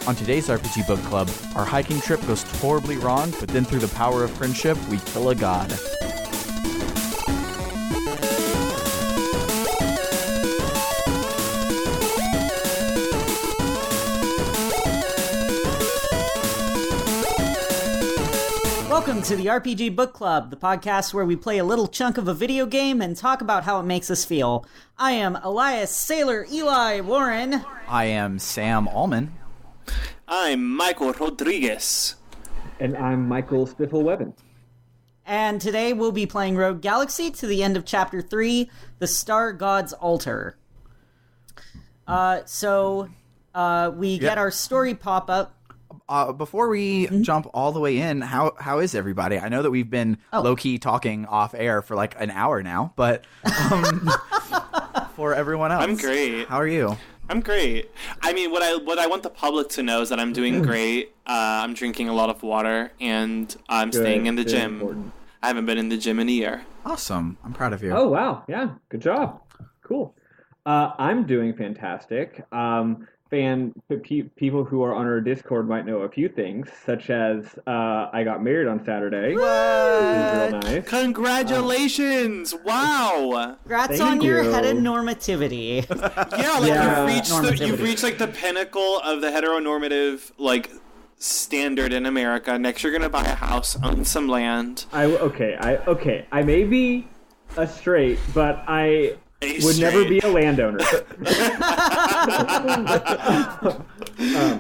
On today's RPG Book Club, our hiking trip goes horribly wrong, but then through the power of friendship, we kill a god. Welcome to the RPG Book Club, the podcast where we play a little chunk of a video game and talk about how it makes us feel. I am Elias Sailor Eli Warren. I am Sam Allman. I'm Michael Rodriguez. And I'm Michael Spiffle-Webben. And today we'll be playing Rogue Galaxy to the end of Chapter 3, The Star God's Altar. We get our story pop-up. Before we jump all the way in, how is everybody? I know that we've been low-key talking off air for like an hour now, but for everyone else, I'm great. How are you? I'm great. I mean, what I want the public to know is that I'm doing great. I'm drinking a lot of water, and I'm staying in the gym. Important. I haven't been in the gym in a year. Awesome. I'm proud of you. Oh, wow. Yeah. Good job. Cool. I'm doing fantastic. People who are on our Discord might know a few things, such as I got married on Saturday. What? Real nice. Congratulations! Wow! Congrats on your heteronormativity. You've reached like the pinnacle of the heteronormative standard in America. Next, you're gonna buy a house, own some land. I may be a straight, but I would never be a landowner.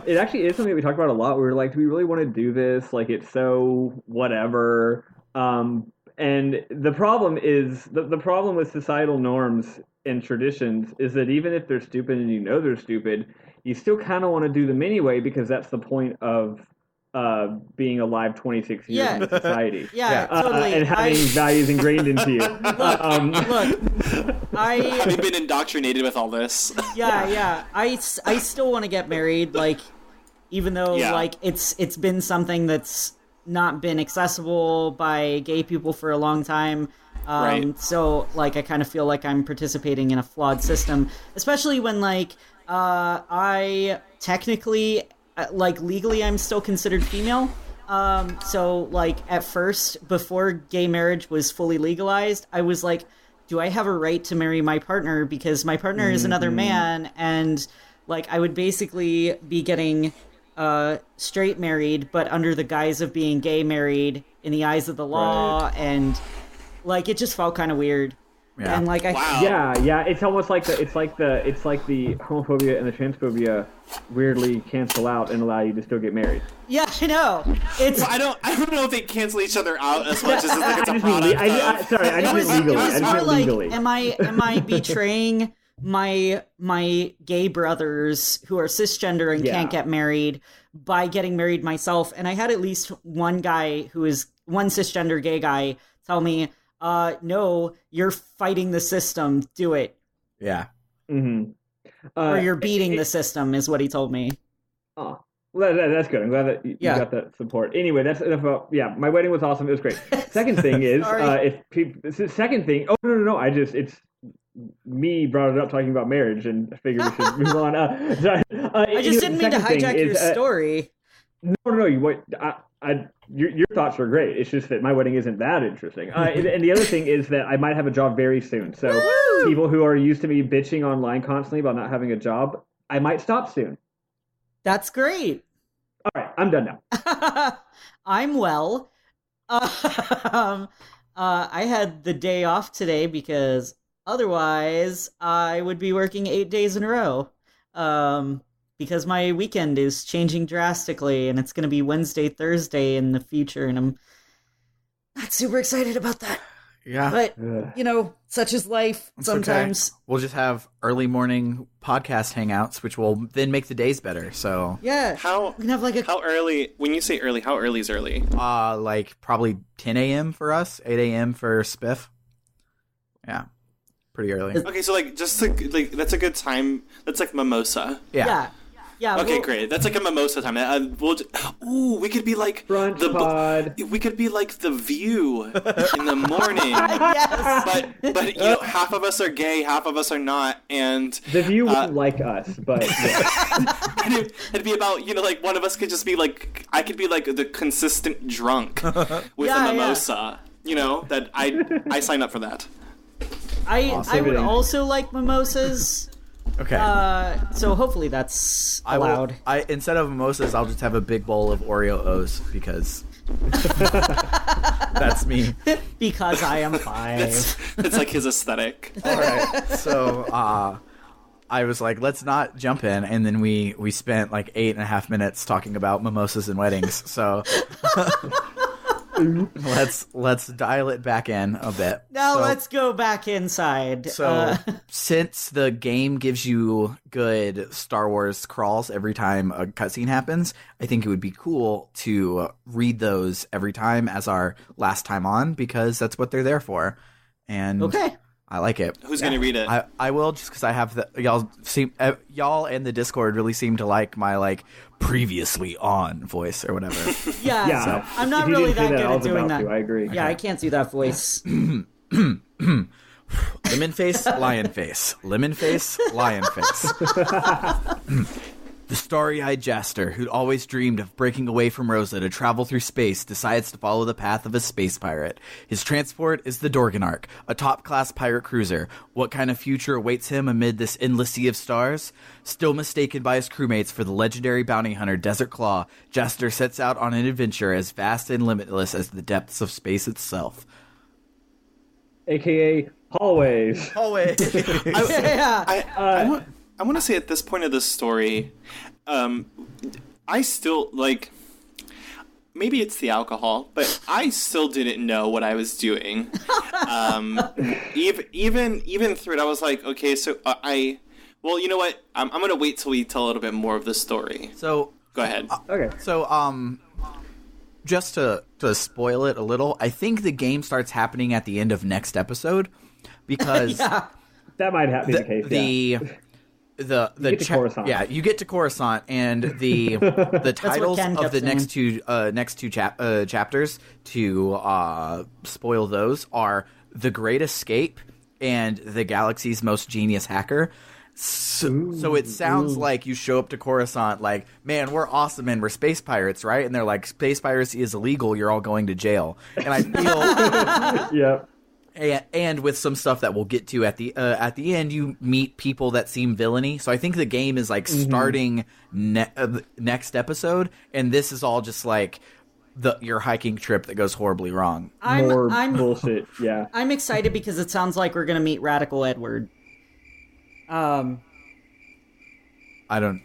It actually is something that we talk about a lot. We're like, do we really want to do this? Like, it's so whatever. And the problem is, the problem with societal norms and traditions is that even if they're stupid and you know they're stupid, you still kind of want to do them anyway because that's the point of being alive 26 years in society. Totally. And having values ingrained into you. Having been indoctrinated with all this. I still want to get married, even though it's been something that's not been accessible by gay people for a long time. Right. So I kind of feel like I'm participating in a flawed system, especially when I technically legally I'm still considered female. At first, before gay marriage was fully legalized, I was like, do I have a right to marry my partner? Because my partner is another man, and I would basically be getting straight married, but under the guise of being gay married in the eyes of the law, right. And it just felt kind of weird. Yeah. And it's almost like the homophobia and the transphobia weirdly cancel out and allow you to still get married. Yeah, I know. It's I don't know if they cancel each other out as much as it's a product. I just mean legally. Am I betraying my gay brothers who are cisgender and can't get married by getting married myself? And I had at least one guy who is one cisgender gay guy tell me, no, you're fighting the system. Do it. Yeah. Mm-hmm. Or you're beating the system, is what he told me. Oh, well, that's good. I'm glad that you got that support. Anyway, that's enough about. Yeah, my wedding was awesome. It was great. Second thing is, second thing. Oh no! It's me brought it up talking about marriage, and I figured we should move on. I just didn't mean to hijack your story. No. Your thoughts were great. It's just that my wedding isn't that interesting. And the other thing is that I might have a job very soon. So people who are used to me bitching online constantly about not having a job, I might stop soon. That's great. All right, I'm done now. I'm well. I had the day off today because otherwise I would be working 8 days in a row. Because my weekend is changing drastically, and it's going to be Wednesday, Thursday in the future, and I'm not super excited about that. Yeah. But, such is life sometimes. Okay. We'll just have early morning podcast hangouts, which will then make the days better, so... Yeah. How early, when you say early, how early is early? Probably 10 a.m. for us, 8 a.m. for Spiff. Yeah. Pretty early. Okay, so that's a good time. That's like mimosa. Yeah. Okay, great. That's like a mimosa time. We could be like brunch pod. We could be like The View in the morning. Yes. But half of us are gay, half of us are not, and The View wouldn't like us, but yeah. it'd be about, like one of us could just be like, I could be like the consistent drunk with a mimosa. That I sign up for that. I would also like mimosas. Okay. So hopefully that's allowed. Instead of mimosas, I'll just have a big bowl of Oreo O's because that's me. Because I am 5. It's like his aesthetic. All right. So I was like, let's not jump in, and then we spent like 8.5 minutes talking about mimosas and weddings. So let's dial it back in a bit. Now let's go back inside. So since the game gives you good Star Wars crawls every time a cutscene happens, I think it would be cool to read those every time as our last time on, because that's what they're there for. And okay. I like it. Who's going to read it? I will, just because I have y'all and the Discord really seem to like my previously on voice or whatever. Yeah. So, I'm not really that good at doing that. I agree. Yeah, I can't do that voice. Lemon face, lion face. Lemon face, lion face. The starry-eyed Jaster, who'd always dreamed of breaking away from Rosa to travel through space, decides to follow the path of a space pirate. His transport is the Dorgenark, a top-class pirate cruiser. What kind of future awaits him amid this endless sea of stars? Still mistaken by his crewmates for the legendary bounty hunter Desert Claw, Jaster sets out on an adventure as vast and limitless as the depths of space itself. AKA hallways. Hallways. I want to say at this point of the story, I still, maybe it's the alcohol, but I still didn't know what I was doing. Even through it, I was like, okay, so well, you know what? I'm going to wait till we tell a little bit more of the story. So go ahead. Okay. So, just to spoil it a little, I think the game starts happening at the end of next episode, because that might be the case. You get to Coruscant, and the titles of the next two chapters, to spoil those, are The Great Escape and The Galaxy's Most Genius Hacker. So it sounds like you show up to Coruscant like, man, we're awesome and we're space pirates, right? And they're like, space piracy is illegal, you're all going to jail. And I feel yeah. And with some stuff that we'll get to at the end, you meet people that seem villainy. So I think the game is starting next episode, and this is all just like your hiking trip that goes horribly wrong. I'm bullshit. Yeah, I'm excited because it sounds like we're gonna meet Radical Edward. I don't.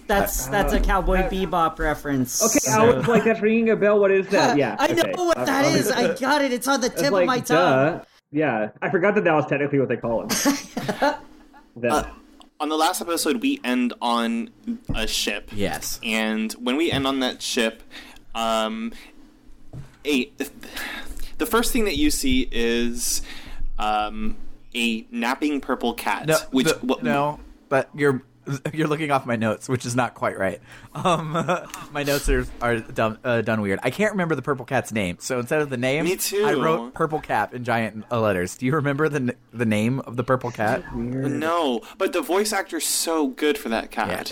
That's a Cowboy Bebop reference. Okay, so. I was like, that's ringing a bell. What is that? Yeah, I know what that is. I got it. It's on the tip of my tongue. Yeah, I forgot that was technically what they call him. On the last episode, we end on a ship. Yes, and when we end on that ship, the first thing that you see is a napping purple cat. No, but you're looking off my notes, which is not quite right. My notes are done weird. I can't remember the purple cat's name, so instead of the name, me too. I wrote purple cat in giant letters. Do you remember the name of the purple cat? No, but the voice actor's so good for that cat. Yeah,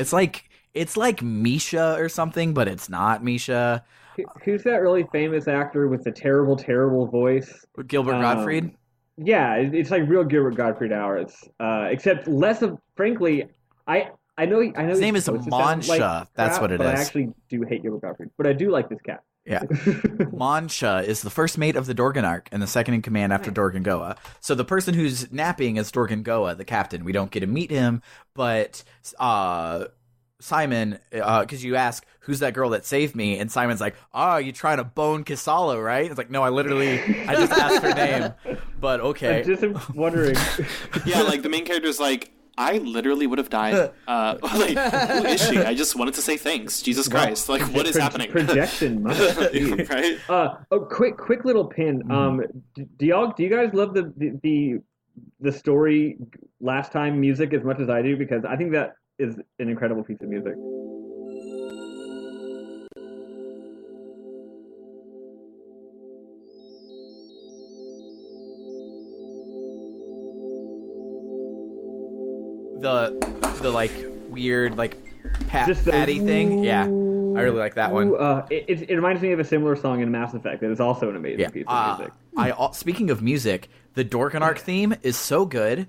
it's like Misha or something, but it's not Misha. Who's that really famous actor with the terrible, terrible voice? Gilbert Gottfried? Yeah, it's like real Gilbert Gottfried hours, except less of, frankly, I know his name is Mansha. That's what it is. I actually do hate Gilbert Gottfried, but I do like this cat. Yeah. Mansha is the first mate of the Dorgenark and the second in command after Dorgengoa. So the person who's napping is Dorgengoa, the captain. We don't get to meet him, but Simon, because you ask, who's that girl that saved me? And Simon's like, you trying to bone Kisalo, right? It's like, no, I just asked her name, but okay. I'm just wondering. Yeah, like the main character's like, I literally would have died. Who is she? I just wanted to say thanks. Jesus Christ! Like, what is happening? Projection, right? Quick little pin. Do you guys love the story last time music as much as I do? Because I think that is an incredible piece of music. The like weird like patty thing. Yeah, I really like that one. It reminds me of a similar song in Mass Effect that is also an amazing piece of music. Speaking of music, the Dorgenark theme is so good.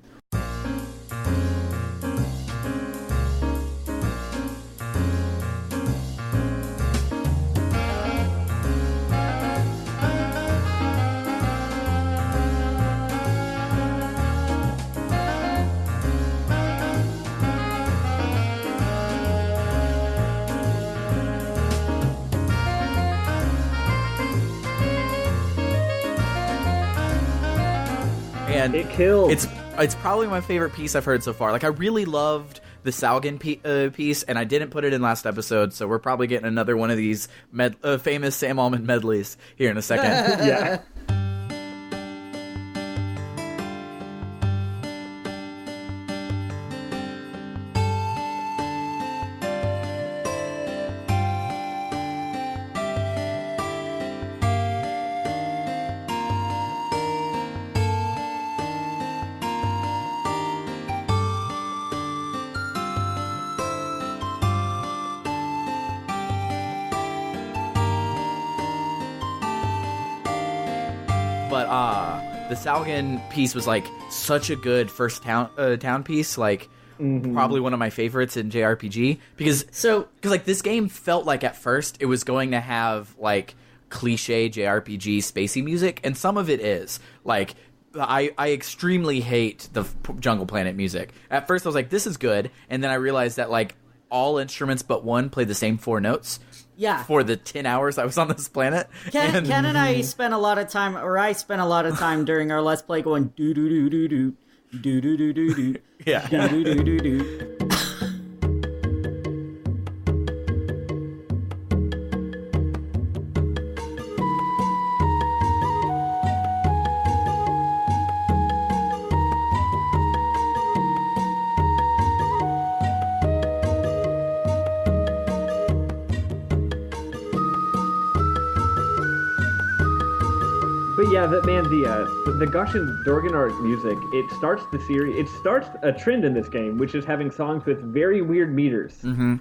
And it kills. It's probably my favorite piece I've heard so far. Like, I really loved the Salgan piece, and I didn't put it in last episode, so we're probably getting another one of these famous Sam Almond medleys here in a second. Yeah. But the Salgan piece was like such a good first town piece, like probably one of my favorites in JRPG because like this game felt like at first it was going to have like cliche JRPG spacey music, and some of it is like I extremely hate the Jungle Planet music. At first I was like, this is good, and then I realized that like all instruments but one play the same 4 notes. Yeah. For the 10 hours I was on this planet. Ken and I spent a lot of time, during our Let's Play going do do do do do do do do do do. Yeah. Do do do do do. But yeah, the Gushin Dorgenark music, it starts the series. It starts a trend in this game, which is having songs with very weird meters. Mm-hmm.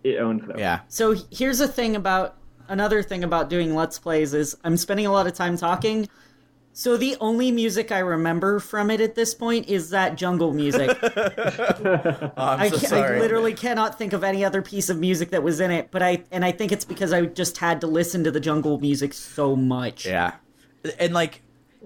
It owns them. Yeah. So here's another thing about doing Let's Plays is I'm spending a lot of time talking. So the only music I remember from it at this point is that jungle music. I'm so sorry. I literally cannot think of any other piece of music that was in it, but I think it's because I just had to listen to the jungle music so much. Yeah. And like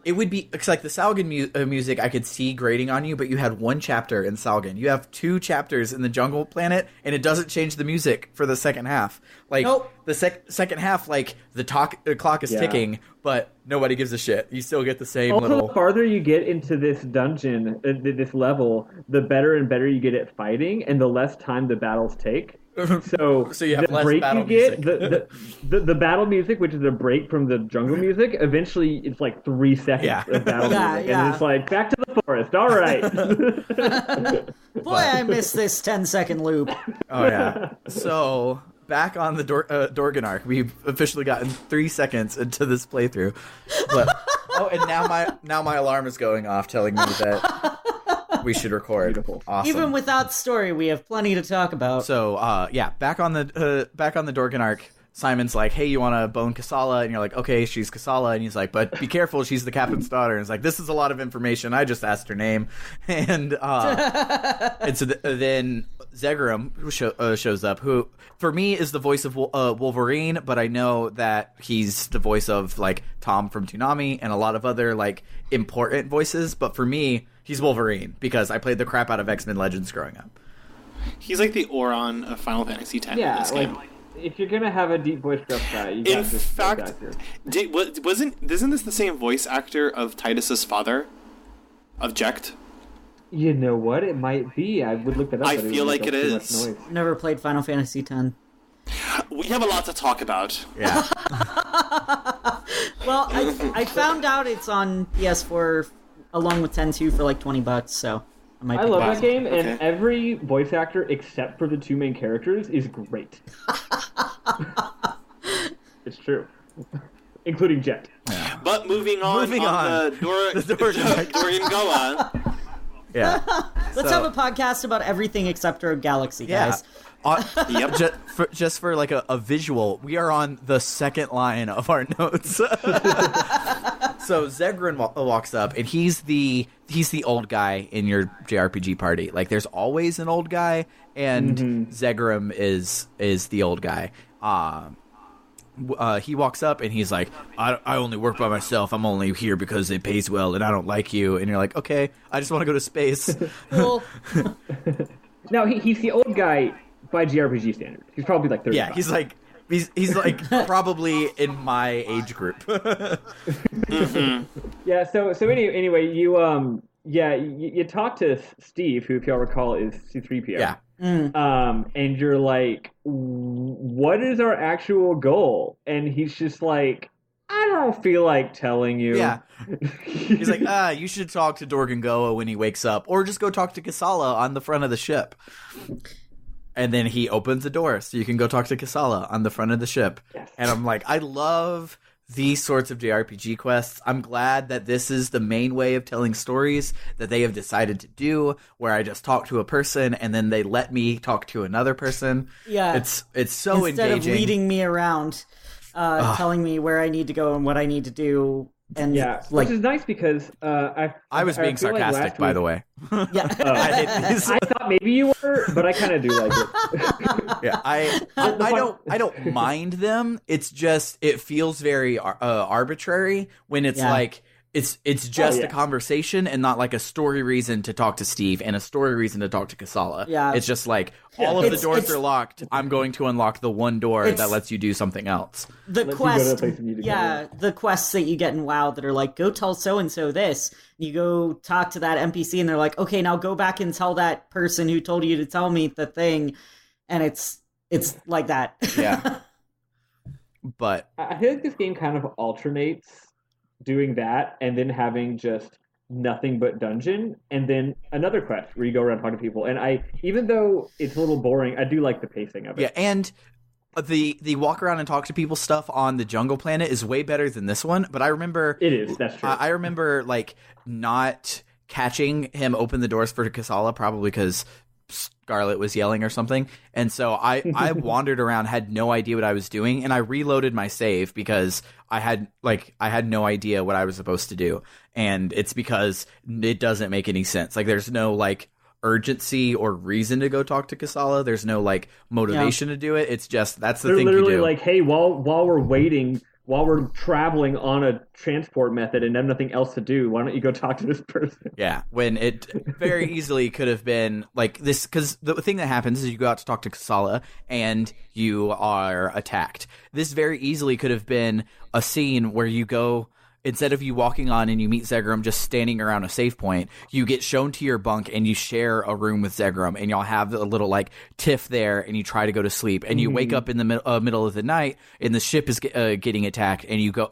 it would be it's like the Salgan music I could see grating on you, but you had 1 chapter in Salgan. You have 2 chapters in the Jungle Planet, and it doesn't change the music for the second half. Like nope. The second half, like the clock is ticking, but nobody gives a shit. You still get the same little. The farther you get into this dungeon, this level, the better and better you get at fighting, and the less time the battles take. So you have the less break battle you get, music. the battle music, which is a break from the jungle music, eventually it's like 3 seconds of battle music, and it's like back to the forest. All right. Boy, I miss this 10-second loop. Oh yeah. So back on the Dorgenark, we've officially gotten 3 seconds into this playthrough. But and now my alarm is going off, telling me that we should record. Beautiful. Awesome. Even without story, we have plenty to talk about. So back on the Dorgenark, Simon's like, hey, you want to bone Kasala? And you're like, okay, she's Kasala. And he's like, but be careful, she's the captain's daughter. And it's like, this is a lot of information. I just asked her name. And and so then Zegram shows up, who for me is the voice of Wolverine, but I know that he's the voice of like Tom from Toonami and a lot of other like important voices. But for me, he's Wolverine because I played the crap out of X-Men Legends growing up. He's like the Oron of Final Fantasy X in this game. If you're gonna have a deep voice guy, you got this voice actor. Isn't this the same voice actor of Titus's father, of Jecht? You know what? It might be. I would look that up. I feel like it is. Never played Final Fantasy X. We have a lot to talk about. Yeah. Well, I found out it's on PS4 along with 10-2 for like $20, so I love that game, and every voice actor except for the 2 main characters is great. It's true. Including Jet. Yeah. But moving on. The Dorian Goa. Yeah. Let's have a podcast about everything except Rogue Galaxy, guys. Yep. Just for like a visual, we are on the second line of our notes. So Zegrin walks up, and he's the old guy in your JRPG party. Like, there's always an old guy, and Zegrim is the old guy. He walks up, and he's like, I only work by myself. I'm only here because it pays well, and I don't like you. And you're like, okay, I just want to go to space. Cool. No, he's the old guy by JRPG standards. He's probably like 35. Yeah, he's like probably in my age group. Yeah. So anyway, you talk to Steve, who, if y'all recall, is C-3PO. Yeah. And you're like, what is our actual goal? And he's just like, I don't feel like telling you. Yeah. He's like, you should talk to Dorgengoa when he wakes up, or just go talk to Kasala on the front of the ship. And then he opens the door so you can go talk to Kasala on the front of the ship. Yes. And I'm like, I love these sorts of JRPG quests. I'm glad that this is the main way of telling stories that they have decided to do, where I just talk to a person and then they let me talk to another person. Yeah. It's so Instead engaging. of leading me around, telling me where I need to go and what I need to do. And which is nice because I was being sarcastic, by the way. Yeah, I thought maybe you were, but I kind of do like it. Yeah, I don't mind them. It's just it feels very arbitrary when it's like it's just a conversation and not like a story reason to talk to Steve and a story reason to talk to Kasala. Yeah, it's just like all of the doors are locked. I'm going to unlock the one door that lets you do something else. The quests that you get in WoW that are like, go tell so and so this. You go talk to that NPC and they're like, okay, now go back and tell that person who told you to tell me the thing, and it's like that. Yeah, but I feel like this game kind of alternates doing that and then having just nothing but dungeon and then another quest where you go around talking to people. And even though it's a little boring, I do like the pacing of it. Yeah, and the walk around and talk to people stuff on the jungle planet is way better than this one. But I remember that's true. I remember like not catching him open the doors for Kasala, probably because Scarlet was yelling or something, and so I wandered around, had no idea what I was doing, and I reloaded my save because I had no idea what I was supposed to do, and it's because it doesn't make any sense. Like, there's no like urgency or reason to go talk to Kasala. There's no like motivation to do it. It's just that's the thing you do. They're literally like, hey, while we're waiting. While we're traveling on a transport method and have nothing else to do, why don't you go talk to this person? Yeah, when it very easily could have been like this, because the thing that happens is you go out to talk to Kasala and you are attacked. This very easily could have been a scene where you go, instead of you walking on and you meet Zegrim just standing around a save point, you get shown to your bunk and you share a room with Zegrim, and y'all have a little like tiff there, and you try to go to sleep, and you wake up in the middle of the night and the ship is getting attacked, and you go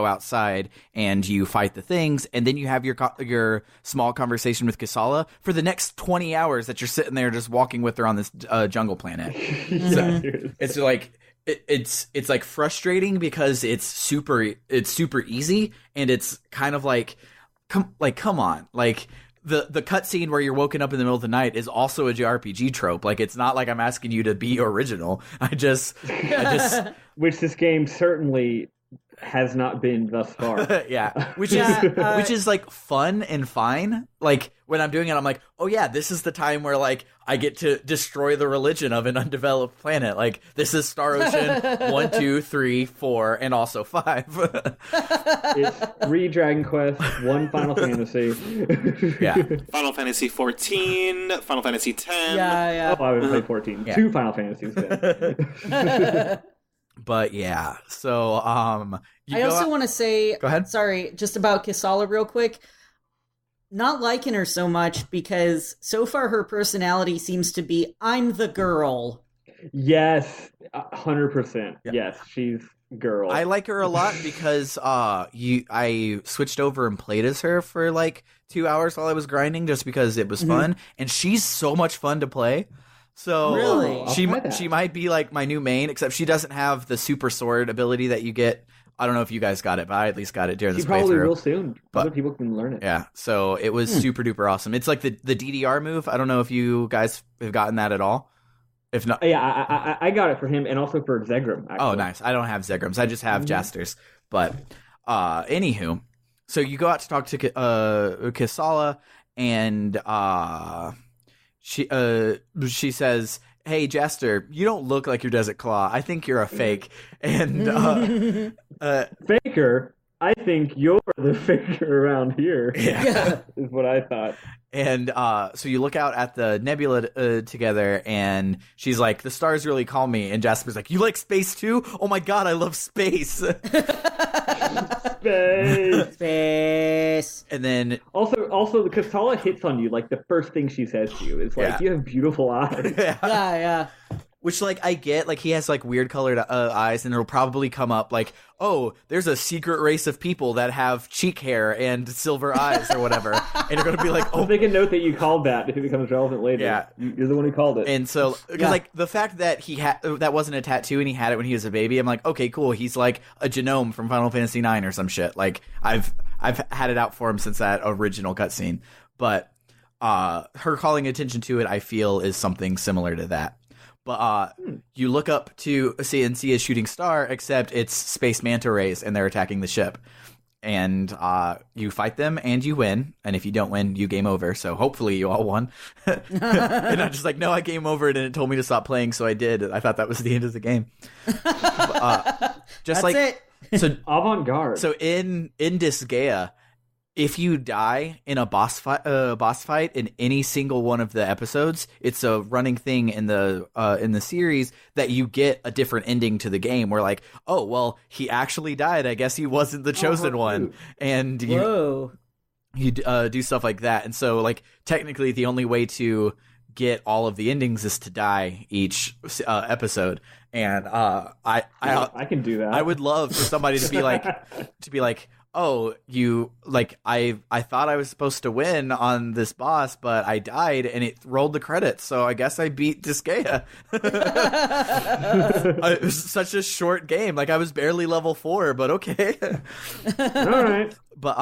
outside and you fight the things, and then you have your small conversation with Kasala for the next 20 hours that you're sitting there just walking with her on this jungle planet. So, it's like it's like frustrating because it's super easy, and it's kind of like come on, like the cutscene where you're woken up in the middle of the night is also a JRPG trope. Like, it's not like I'm asking you to be original. I just which this game certainly has not been thus far. Yeah, which is like fun and fine. Like, when I'm doing it, I'm like, oh yeah, this is the time where like I get to destroy the religion of an undeveloped planet. Like, this is Star Ocean 1, 2, 3, 4, and also 5. It's 3 Dragon Quest, 1 Final Fantasy. Yeah, Final Fantasy 14, Final Fantasy 10. Yeah. Oh, I would play 14. Yeah. 2 Final Fantasies then. but yeah. So I also want to say, go ahead. Sorry, just about Kasala real quick. Not liking her so much because so far her personality seems to be, I'm the girl. Yes, 100%. Yeah. Yes, she's girl. I like her a lot because I switched over and played as her for like 2 hours while I was grinding, just because it was fun, and she's so much fun to play. So really? she might be like my new main, except she doesn't have the super sword ability that you get I don't know if you guys got it, but I at least got it during She this probably playthrough. will soon. But- Other people can learn it. Yeah, so it was super duper awesome. It's like the DDR move. I don't know if you guys have gotten that at all. If not, Yeah, I got it for him and also for Zegram. Actually. oh nice. I don't have Zegrams. I just have Jasters. But anywho, so you go out to talk to Kisala, and she says, "Hey Jester, you don't look like your Desert Claw. I think you're a fake." And Faker. I think you're the faker around here. yeah. Is what I thought. And so you look out at the nebula together, and she's like, "The stars really call me." And Jasper's like, "You like space too? Oh my god, I love space." Space. Space. And then Also, the Kasala hits on you. Like the first thing she says to you is like, Yeah. "You have beautiful eyes." Yeah. which like I get, like he has like weird colored eyes, and it'll probably come up like, "Oh, there's a secret race of people that have cheek hair and silver eyes or whatever," and you're gonna be like, I'll "Oh." make a note that you called that if it becomes relevant later. Yeah. You're the one who called it. And so, because Yeah. like the fact that he had that wasn't a tattoo and he had it when he was a baby, I'm like, okay, cool. He's like a genome from Final Fantasy IX or some shit. Like I've had it out for him since that original cutscene. But her calling attention to it, I feel, is something similar to that. But you look up to see a shooting star, except it's space manta rays and they're attacking the ship. And you fight them and you win. And if you don't win, you game over. So hopefully you all won. And I'm just like, no, I game over and it told me to stop playing, so I did. I thought that was the end of the game. Just That's like it. so. Avant-garde. So in Disgaea, if you die in a boss fight in any single one of the episodes, it's a running thing in the series that you get a different ending to the game. Where like, oh well, he actually died. I guess he wasn't the chosen one, and Whoa. you do stuff like that. And so like technically, the only way to get all of the endings is to die each episode. And I can do that. I would love for somebody to be like, oh, you like I thought I was supposed to win on this boss, but I died and it rolled the credits, so I guess I beat Disgaea. It was such a short game. Like I was barely level 4, but okay. All right. But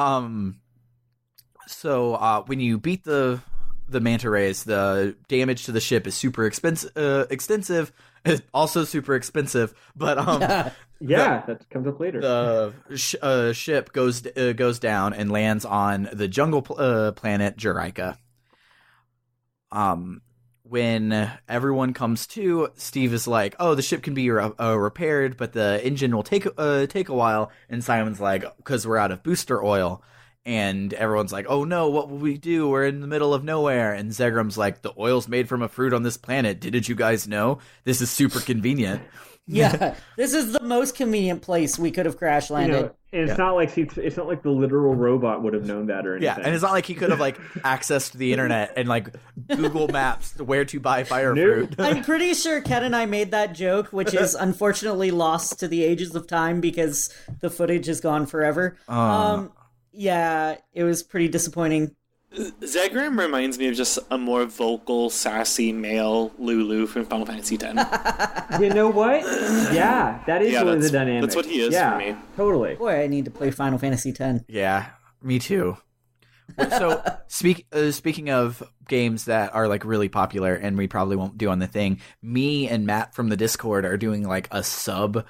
so when you beat the manta rays, the damage to the ship is super extensive. It's also super expensive, but Yeah, that comes up later. the ship goes down and lands on the jungle planet Juraika. When everyone comes to, Steve is like, "Oh, the ship can be repaired, but the engine will take a while." And Simon's like, "Because we're out of booster oil." And everyone's like, "Oh no, what will we do? We're in the middle of nowhere." And Zegram's like, "The oil's made from a fruit on this planet. Didn't you guys know? This is super convenient." Yeah, this is the most convenient place we could have crash landed. And it's not like the literal robot would have known that or anything. Yeah, and it's not like he could have like accessed the internet and like Google Maps where to buy fire fruit. I'm pretty sure Ken and I made that joke, which is unfortunately lost to the ages of time because the footage is gone forever. Yeah, it was pretty disappointing. Zegram reminds me of just a more vocal, sassy male Lulu from Final Fantasy X. You know what? Yeah, that is really the dynamic. That's what he is for me. Totally. Boy, I need to play Final Fantasy X. Yeah, me too. So speaking of games that are like really popular and we probably won't do on the thing, me and Matt from the Discord are doing like a sub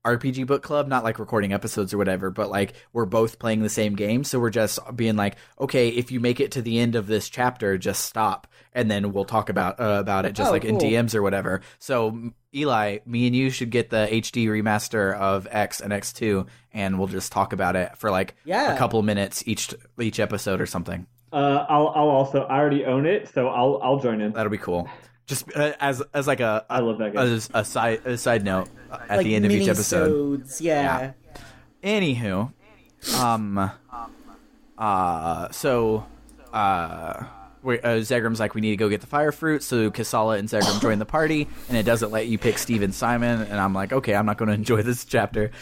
RPG book club, not like recording episodes or whatever, but like we're both playing the same game, so we're just being like, okay, if you make it to the end of this chapter, just stop and then we'll talk about it just in DMs or whatever. So Eli, me and you should get the HD remaster of X and X2 and we'll just talk about it for like a couple minutes each episode or something. I'll also, I already own it, so I'll join in. That'll be cool. Just as like I love that game. a side note at Like the end of each episode. mini-sodes, yeah. Anywho, Zegram's like, we need to go get the fire fruit, so Kasala and Zegram join the party, and it doesn't let you pick Steve and Simon, and I'm like, okay, I'm not going to enjoy this chapter,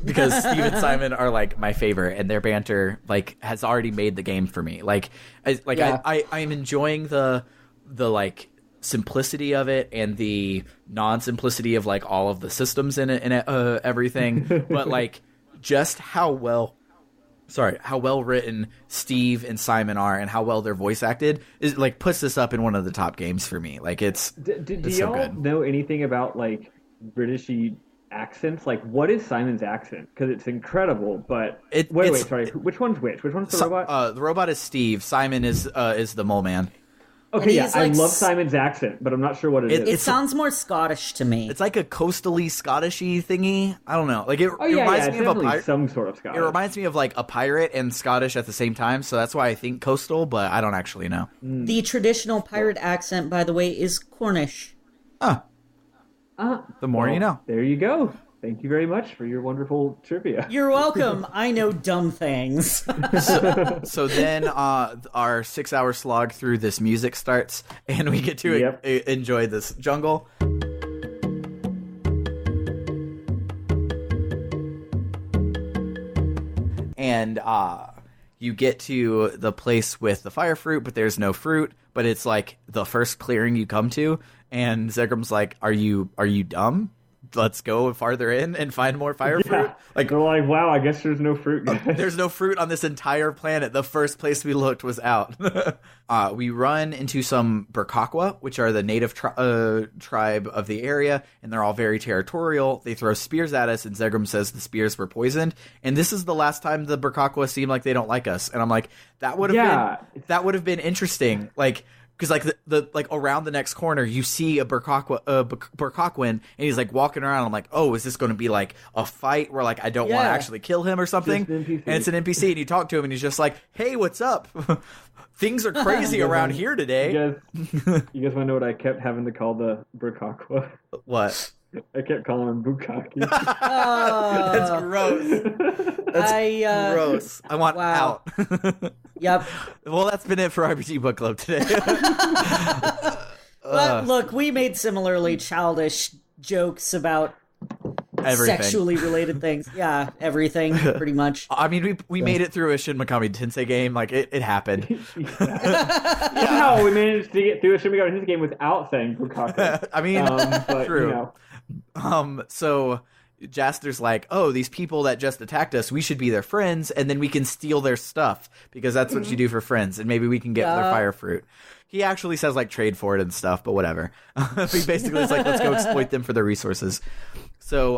because Steve and Simon are, like, my favorite, and their banter, like, has already made the game for me. I'm enjoying the like, simplicity of it, and the non-simplicity of, like, all of the systems in it, and everything, but, like, just how well written Steve and Simon are and how well they're voice acted is like puts this up in one of the top games for me. Like it's do it's y'all so good. know anything about like Britishy accents? Like, what is Simon's accent? Because it's incredible. But wait, sorry. Which one's which? Which one's the robot? The robot is Steve. Simon is the mole man. Okay, yeah, I love Simon's accent, but I'm not sure what it is. It sounds more Scottish to me. It's like a coastally Scottishy thingy. I don't know. Like it reminds me of a pirate. Some sort of Scottish. It reminds me of like a pirate and Scottish at the same time. So that's why I think coastal, but I don't actually know. The traditional pirate accent, by the way, is Cornish. The more you know. There you go. Thank you very much for your wonderful trivia. You're welcome. I know dumb things. So then our 6-hour slog through this music starts, and we get to enjoy this jungle. And you get to the place with the fire fruit, but there's no fruit. But it's like the first clearing you come to, and Zegram's like, "Are you dumb? Let's go farther in and find more fire fruit." Like they're like, wow, I guess there's no fruit. There's no fruit on this entire planet. The first place we looked was out. We run into some Burkakwa, which are the native tribe of the area, and they're all very territorial. They throw spears at us, and Zegram says the spears were poisoned. And this is the last time the Burkakwa seem like they don't like us. And I'm like, that would have been interesting. Like, because like the like around the next corner, you see a Burkakwan, and he's like walking around. I'm like, oh, is this going to be like a fight where like I don't want to actually kill him or something? And it's an NPC, and you talk to him, and he's just like, hey, what's up? Things are crazy around here today. You guys want to know what I kept having to call the Burkakwa? What? I kept calling him Bukaki. That's gross. That's gross. I want out. Yep. Well, that's been it for RPG Book Club today. But look, we made similarly childish jokes about everything. Sexually related things. Yeah, everything, pretty much. I mean, we made it through a Shin Megami Tensei game. Like, it happened. Somehow we managed to get through a Shin Megami Tensei game without saying Bukaki. I mean, but, true. So Jaster's like, oh, these people that just attacked us, we should be their friends, and then we can steal their stuff, because that's what you do for friends, and maybe we can get their fire fruit. He actually says, like, trade for it and stuff, but whatever. He basically is like, let's go exploit them for their resources. So,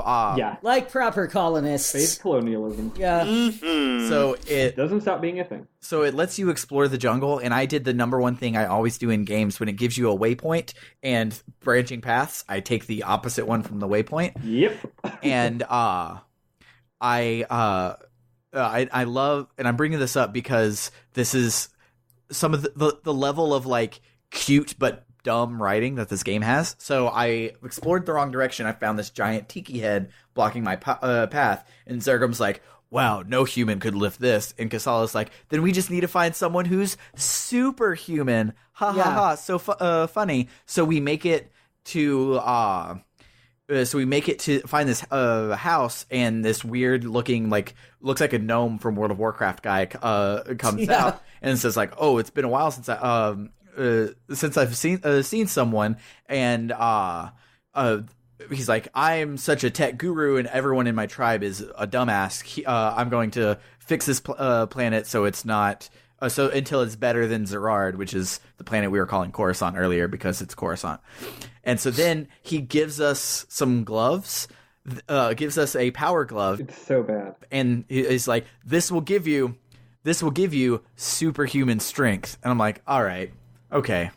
like proper colonists. Space colonialism. Yeah. Mm-hmm. So it doesn't stop being a thing. So it lets you explore the jungle, and I did the number one thing I always do in games when it gives you a waypoint and branching paths. I take the opposite one from the waypoint. Yep. And I love, and I'm bringing this up because this is some of the level of like cute but dumb writing that this game has. So I explored the wrong direction. I found this giant tiki head blocking my path, and Zergum's like, wow, no human could lift this. And Kasala's like, then we just need to find someone who's superhuman. Ha ha ha. So funny. So we make it to find this house, and this weird looking, like, looks like a gnome from World of Warcraft guy comes out and says like, oh, it's been a while since I've seen someone, and he's like, I'm such a tech guru, and everyone in my tribe is a dumbass. I'm going to fix this planet so it's not until it's better than Zerard, which is the planet we were calling Coruscant earlier because it's Coruscant. And so then he gives us some gloves, gives us a power glove. It's so bad. And he's like, this will give you superhuman strength. And I'm like, all right, okay.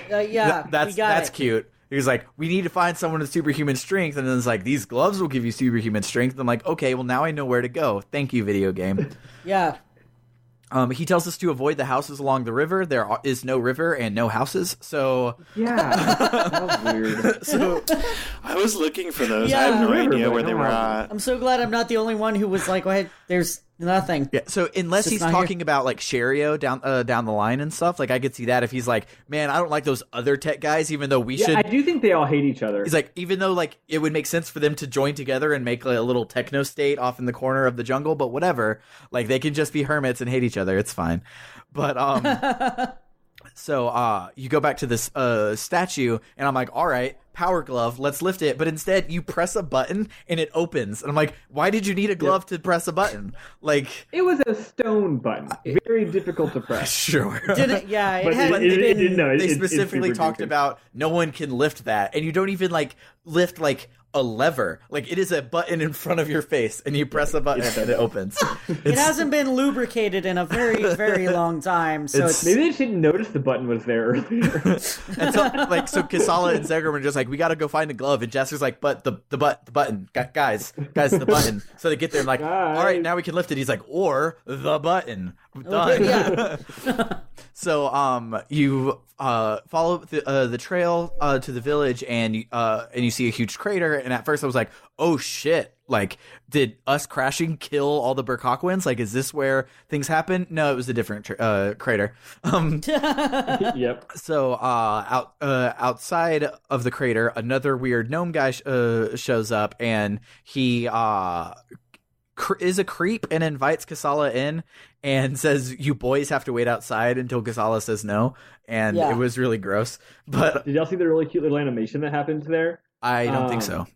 That's cute. He's like, we need to find someone with superhuman strength. And then it's like, these gloves will give you superhuman strength. And I'm like, okay, well, now I know where to go. Thank you, video game. Yeah. He tells us to avoid the houses along the river. There is no river and no houses, so... Yeah, that was weird. So, I was looking for those. I have no idea where they were at. I'm so glad I'm not the only one who was like, well, there's nothing. Yeah, so unless he's talking about, like, Sherio down the line and stuff, like, I could see that if he's like, man, I don't like those other tech guys, even though we should... I do think they all hate each other. He's like, even though, like, it would make sense for them to join together and make, like, a little techno state off in the corner of the jungle, but whatever. Like, they can just be hermits and hate each other. It's fine. But, So you go back to this statue, and I'm like, all right, power glove, let's lift it. But instead, you press a button, and it opens. And I'm like, why did you need a glove to press a button? Like, it was a stone button, very difficult to press. Sure. Didn't, yeah, it had they specifically talked about no one can lift that, and you don't even like lift like a lever. Like, it is a button in front of your face, and you press a button and it opens. It hasn't been lubricated in a very, very long time. So maybe they just didn't notice the button was there earlier. And so Kasala and Zegrum are just like, we got to go find the glove, and Jester's like, but the button, guys, the button. So they get there and like, all right, now we can lift it. He's like, or the button. Done. Yeah. So you follow the trail to the village, and you see a huge crater. And at first I was like, oh shit, like, did us crashing kill all the Burkokwins? Like, is this where things happen? No, it was a different crater. Yep. So outside of the crater, another weird gnome guy shows up, and he is a creep and invites Kasala in and says, you boys have to wait outside until Kasala says no. And it was really gross. But did y'all see the really cute little animation that happens there? I don't think so.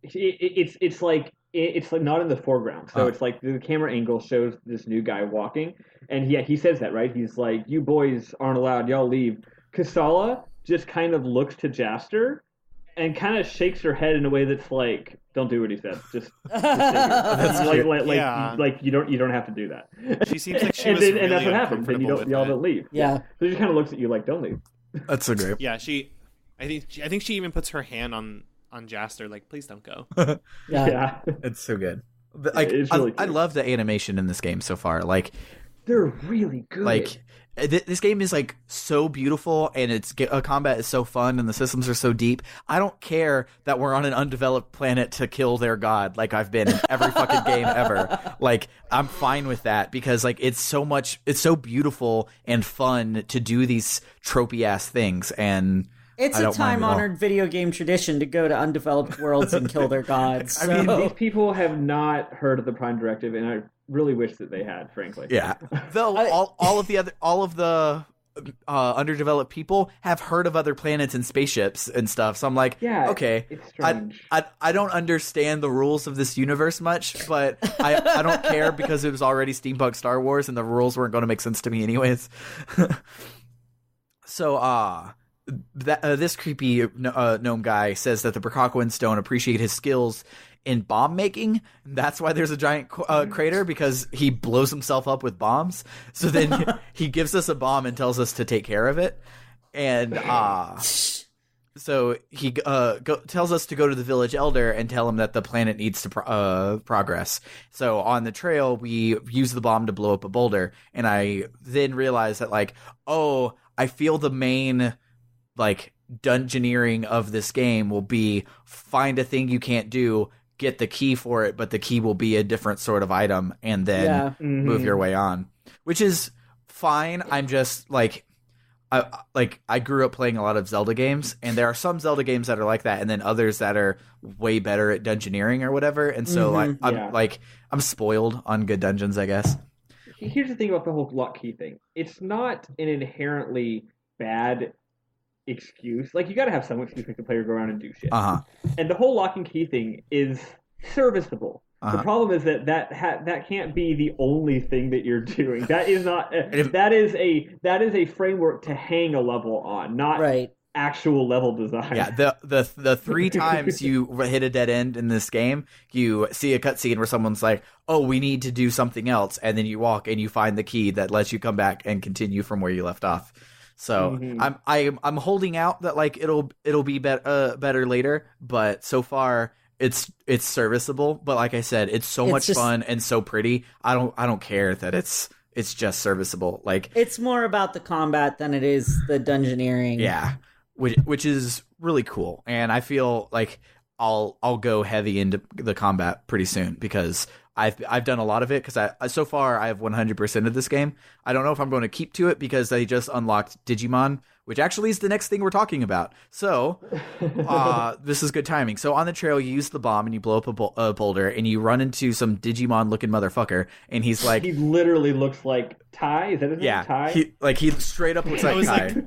It's like not in the foreground. So it's like the camera angle shows this new guy walking, and he says that, right? He's like, you boys aren't allowed, y'all leave. Kasala just kind of looks to Jaster and kind of shakes her head in a way that's like, don't do what he said. Just like you don't have to do that. She seems like she was really and that's what happens. And y'all don't leave. Yeah. So she just kind of looks at you like, don't leave. That's so great. Yeah, I think she even puts her hand on Jaster, like, please don't go. Yeah. It's so good. Like, it's really I love the animation in this game so far. Like, they're really good. Like, this game is like so beautiful, and its combat is so fun, and the systems are so deep. I don't care that we're on an undeveloped planet to kill their god, like I've been in every fucking game ever. Like, I'm fine with that, because like it's so beautiful and fun to do these tropey ass things, and it's a time-honored video game tradition to go to undeveloped worlds and kill their gods. I mean, these people have not heard of the Prime Directive, and I really wish that they had, frankly. Yeah. Though all of the underdeveloped people have heard of other planets and spaceships and stuff. So I'm like, okay, it's strange. I don't understand the rules of this universe much, but I don't care, because it was already steampunk Star Wars, and the rules weren't going to make sense to me anyways. So this creepy gnome guy says that the Burkokwins don't appreciate his skills in bomb making. That's why there's a giant crater, because he blows himself up with bombs. So then he gives us a bomb and tells us to take care of it. And so he tells us to go to the village elder and tell him that the planet needs to progress. So on the trail, we use the bomb to blow up a boulder. And I then realized that, like, oh, I feel the main, like, dungeoneering of this game will be find a thing you can't do, get the key for it, but the key will be a different sort of item, and then move your way on, which is fine. I'm just like, I grew up playing a lot of Zelda games, and there are some Zelda games that are like that, and then others that are way better at dungeoneering or whatever. And so I'm spoiled on good dungeons, I guess. Here's the thing about the whole lock key thing. It's not an inherently bad excuse. Like, you gotta have some excuse to make the player go around and do shit. And the whole lock and key thing is serviceable. The problem is that can't be the only thing that you're doing. That is not that is a framework to hang a level on, not actual level design. Yeah, the 3 times you hit a dead end in this game, you see a cutscene where someone's like, "Oh, we need to do something else," and then you walk and you find the key that lets you come back and continue from where you left off. So I'm holding out that, like, it'll be better later, but so far it's serviceable. But like I said, it's so much fun and so pretty. I don't care that it's just serviceable. Like, it's more about the combat than it is the dungeoneering. Yeah, which is really cool, and I feel like I'll go heavy into the combat pretty soon, because I've done a lot of it, because so far I have 100% of this game. I don't know if I'm going to keep to it, because they just unlocked Digimon, which actually is the next thing we're talking about. So, this is good timing. So on the trail, you use the bomb and you blow up a boulder, and you run into some Digimon-looking motherfucker, and he's like, he literally looks like Ty. Is that his name? Ty? He straight up looks like Ty.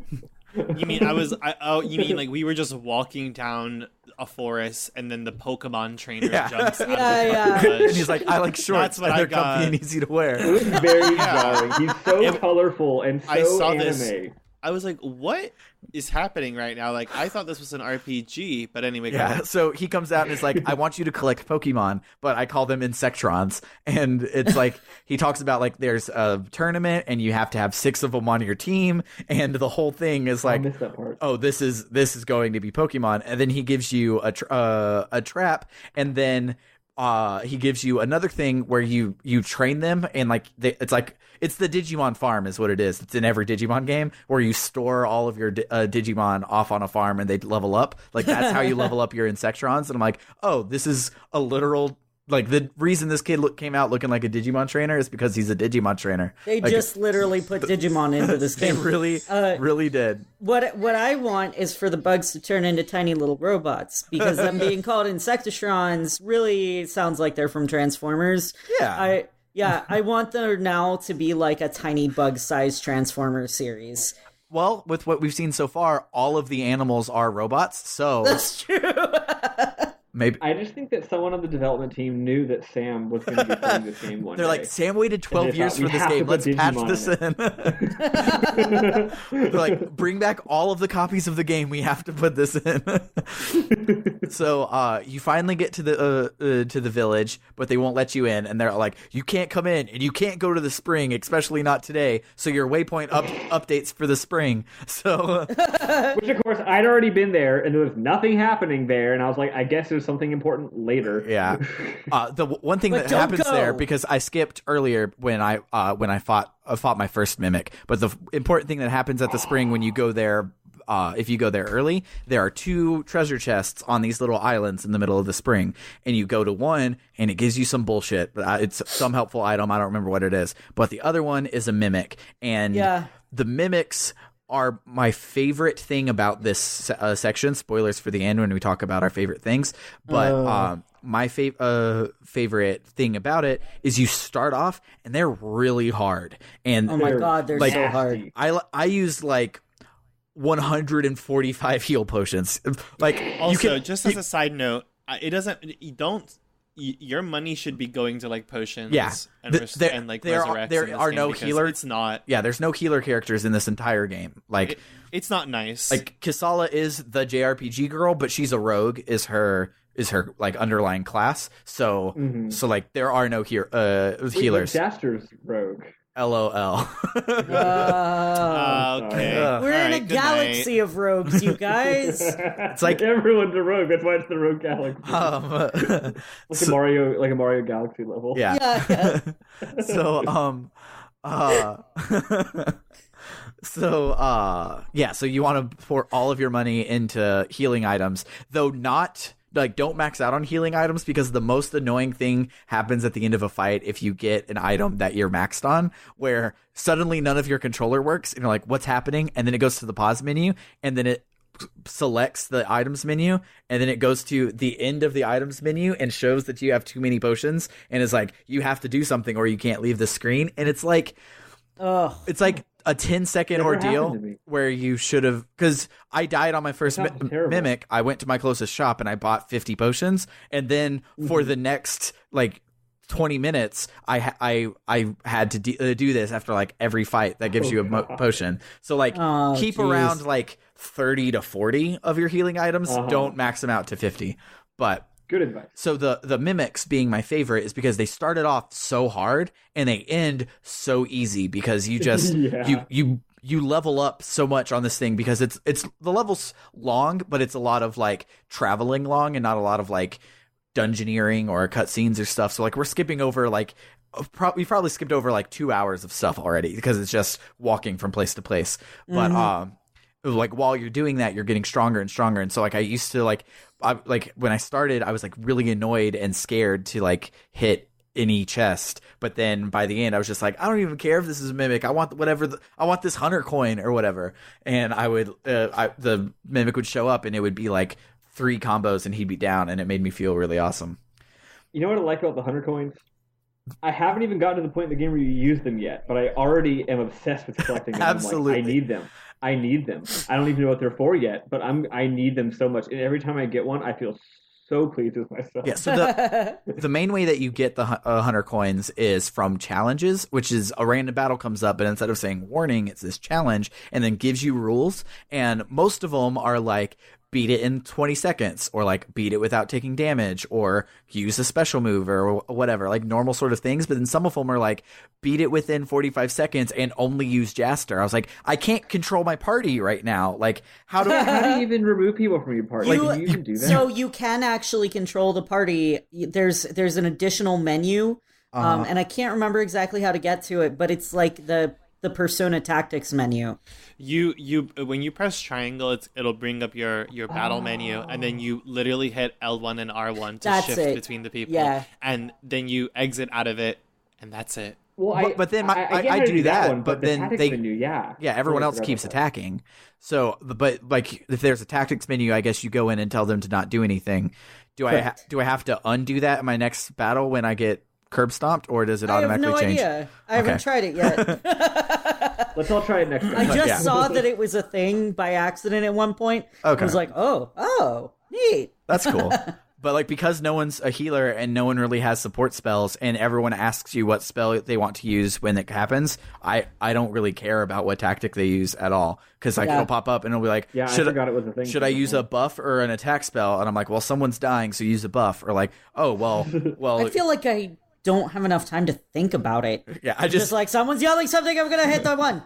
You mean like we were just walking down a forest and then the Pokemon trainer jumps out of the bush. And he's like, I like shorts. They're comfy and easy to wear. It was very jarring. He's so colorful and so I saw anime. this. I was like, what is happening right now? Like, I thought this was an RPG, but anyway. Yeah, so he comes out and is like, I want you to collect Pokemon, but I call them Insectrons. And it's like, he talks about like there's a tournament and you have to have 6 of them on your team. And the whole thing is like, oh, this is going to be Pokemon. And then he gives you a trap, and then he gives you another thing where you train them, and like it's the Digimon farm is what it is. It's in every Digimon game where you store all of your Digimon off on a farm and they level up. Like that's how you level up your Insectrons. And I'm like, oh, this is a literal. Like, the reason this kid came out looking like a Digimon trainer is because he's a Digimon trainer. They like, just literally put Digimon into this game. They really did. What I want is for the bugs to turn into tiny little robots, because them being called Insectatrons really sounds like they're from Transformers. Yeah. I want there now to be like a tiny bug-sized Transformers series. Well, with what we've seen so far, all of the animals are robots, so... That's true. Maybe. I just think that someone on the development team knew that Sam was going to be playing this game one day. They're like, Sam waited 12 years for this game. Let's patch this in. They're like, bring back all of the copies of the game. We have to put this in. So you finally get to the village, but they won't let you in. And they're like, you can't come in, and you can't go to the spring, especially not today. So your waypoint updates for the spring. So, which of course I'd already been there, and there was nothing happening there. And I was like, I guess there's something important later. Yeah. The one thing that happens there, because I skipped earlier when I fought my first mimic, but the important thing that happens at the spring when you go there, if you go there early, there are 2 treasure chests on these little islands in the middle of the spring, and you go to one and it gives you some bullshit. It's some helpful item. I don't remember what it is, but the other one is a mimic, and the mimics are my favorite thing about this section. Spoilers for the end when we talk about our favorite things. But my favorite thing about it is you start off and they're really hard. And oh my god, they're so hard. I used like 145 heal potions. Like, also, just as a side note, your money should be going to like potions and like resurrects. There are no healer. It's not. Yeah, there's no healer characters in this entire game. Like it's not nice. Like Kisala is the JRPG girl, but she's a rogue. Is her like underlying class. So so like there are no healers. Jaster's rogue. LOL. Okay. We're in a galaxy of rogues, you guys. It's like everyone's a rogue. That's why it's the Rogue Galaxy. Like a Mario Galaxy level. Yeah. So so you want to pour all of your money into healing items, though not. Like, don't max out on healing items, because the most annoying thing happens at the end of a fight if you get an item that you're maxed on, where suddenly none of your controller works, and you're like, what's happening? And then it goes to the pause menu, and then it selects the items menu, and then it goes to the end of the items menu and shows that you have too many potions, and is like, you have to do something or you can't leave the screen. And it's like... it's like a 10-second ordeal where you should have, because I died on my first mimic. I went to my closest shop and I bought 50 potions, and then for the next like 20 minutes I had to do this after like every fight that gives you a potion. So like keep around like 30 to 40 of your healing items. Don't max them out to 50. But good advice. So the mimics being my favorite is because they started off so hard and they end so easy, because you just you level up so much on this thing, because it's the level's long, but it's a lot of like traveling long and not a lot of like dungeoneering or cutscenes or stuff. So like we're skipping over like we probably skipped over like 2 hours of stuff already, because it's just walking from place to place. But like while you're doing that, you're getting stronger and stronger. And so like I used to like when I started, I was like really annoyed and scared to like hit any chest. But then by the end, I was just like, I don't even care if this is a mimic. I want I want this hunter coin or whatever. And I would, the mimic would show up and it would be like 3 combos and he'd be down, and it made me feel really awesome. You know what I like about the hunter coins? I haven't even gotten to the point in the game where you use them yet, but I already am obsessed with collecting them. Absolutely. I'm like, I need them. I don't even know what they're for yet, but I need them so much. And every time I get one, I feel so pleased with myself. Yeah, so the main way that you get the hunter coins is from challenges, which is a random battle comes up, and instead of saying warning, it says challenge, and then gives you rules. And most of them are like, beat it in 20 seconds, or like beat it without taking damage, or use a special move, or whatever, like normal sort of things. But then some of them are like, beat it within 45 seconds and only use Jaster. I was like, I can't control my party right now. Like, how do you even remove people from your party? Can you even do that? So you can actually control the party. There's an additional menu, and I can't remember exactly how to get to it, but it's like the Persona Tactics menu. You when you press triangle, it'll bring up your battle menu, and then you literally hit L1 and R1 to shift between the people. Yeah. And then you exit out of it, and that's it. Well, but then I do that, one, but the then tactics menu, everyone else keeps attacking. So, but like if there's a tactics menu, I guess you go in and tell them to not do anything. Do I have to undo that in my next battle when I get curb stomped, or does it automatically change? I have no idea. I haven't tried it yet. Let's all try it next time. I just saw that it was a thing by accident at one point. Okay. I was like, oh, neat. That's cool. But like, because no one's a healer and no one really has support spells, and everyone asks you what spell they want to use when it happens, I don't really care about what tactic they use at all, because like it'll pop up and it'll be like, I forgot it was a thing. Should I use a buff or an attack spell? And I'm like, well, someone's dying, so use a buff. Or like, oh well. I feel like I don't have enough time to think about it. Yeah, I just like, someone's yelling something, I'm gonna hit that one.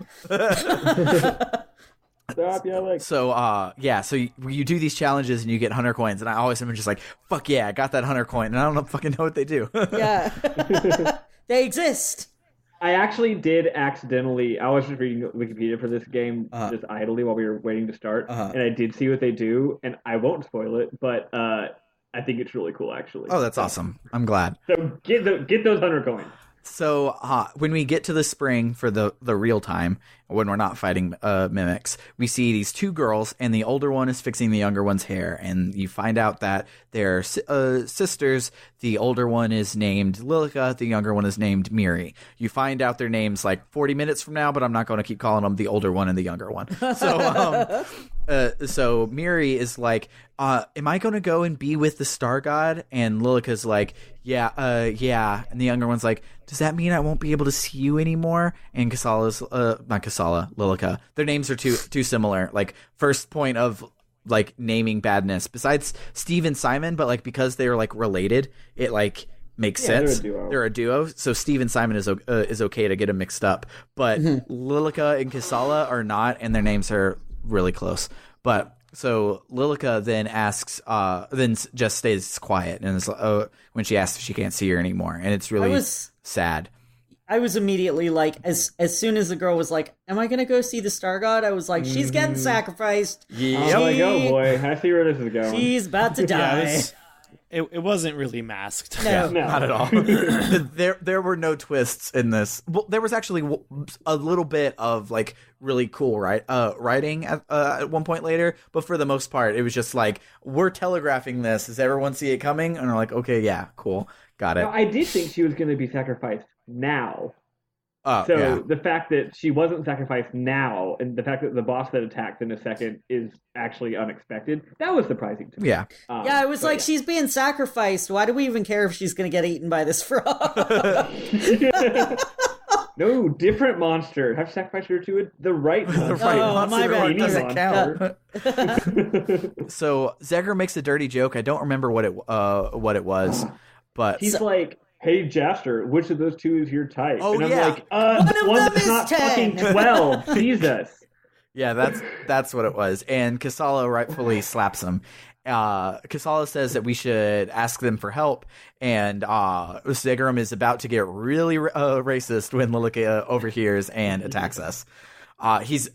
Stop yelling. So so you do these challenges and you get hunter coins, and I always am just like, fuck yeah, I got that hunter coin, and I don't fucking know what they do. Yeah. They exist. I actually did accidentally, I was just reading Wikipedia for this game just idly while we were waiting to start, and I did see what they do, and I won't spoil it, but I think it's really cool, actually. Oh, that's awesome. I'm glad. So get those hunter coins. So when we get to the spring for the real time, when we're not fighting mimics, we see these 2 girls, and the older one is fixing the younger one's hair, and you find out that they're sisters. The older one is named Lilica, the younger one is named Miri. You find out their names like 40 minutes from now, but I'm not going to keep calling them the older one and the younger one. So Miri is like, am I going to go and be with the Star God? And Lilica's like, yeah. And the younger one's like, does that mean I won't be able to see you anymore? And Lilica. Their names are too similar. Like, first point of like naming badness, besides Steve and Simon, but like because they are like related, it like makes sense. They're a duo. So Steve and Simon is okay to get them mixed up, but Lilica and Kasala are not, and their names are really close. But so Lilica then asks, then just stays quiet, and is when she asks if she can't see her anymore, and it's really sad. I was immediately like, as soon as the girl was like, am I going to go see the Star God? I was like, she's getting sacrificed. Yeah. I'm like, oh boy, I see where this is going. She's about to die. It wasn't really masked. No. Not at all. There were no twists in this. Well, there was actually a little bit of like really cool writing at one point later, but for the most part, it was just like, we're telegraphing this. Does everyone see it coming? And we're like, okay, yeah, cool, got it. Now, I did think she was going to be sacrificed now. The fact that she wasn't sacrificed now, and the fact that the boss that attacked in a second is actually unexpected, that was surprising to me. Yeah. I was like, she's being sacrificed. Why do we even care if she's going to get eaten by this frog? No, different monster. Have sacrificed her to the right monster. The right monster. My bad. Doesn't count. So Zegger makes a dirty joke. I don't remember what it was, but he's like, hey, Jaster, which of those 2 is your type? Oh, and I'm yeah. like, one that's not 10. fucking 12. Jesus. Yeah, that's what it was. And Kasala rightfully slaps him. Kasala says that we should ask them for help, and Zegerum is about to get really racist when Lilica overhears and attacks us. He's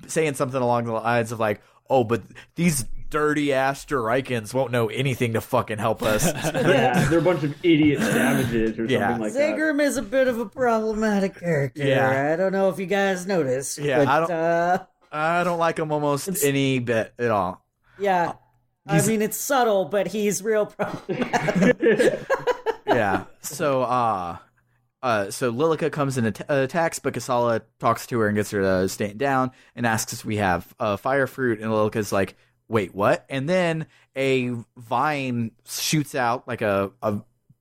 saying something along the lines of like, oh, but these dirty ass Juraikans won't know anything to fucking help us. Yeah, they're a bunch of idiot savages or something like that. Zagrim is a bit of a problematic character. Yeah. I don't know if you guys noticed. Yeah, but, I don't like him almost any bit at all. Yeah. I mean, it's subtle, but he's real problematic. Yeah. So Lilica comes and attacks, but Kasala talks to her and gets her to stand down and asks if we have fire fruit. And Lilica's like, wait, what? And then a vine shoots out, like a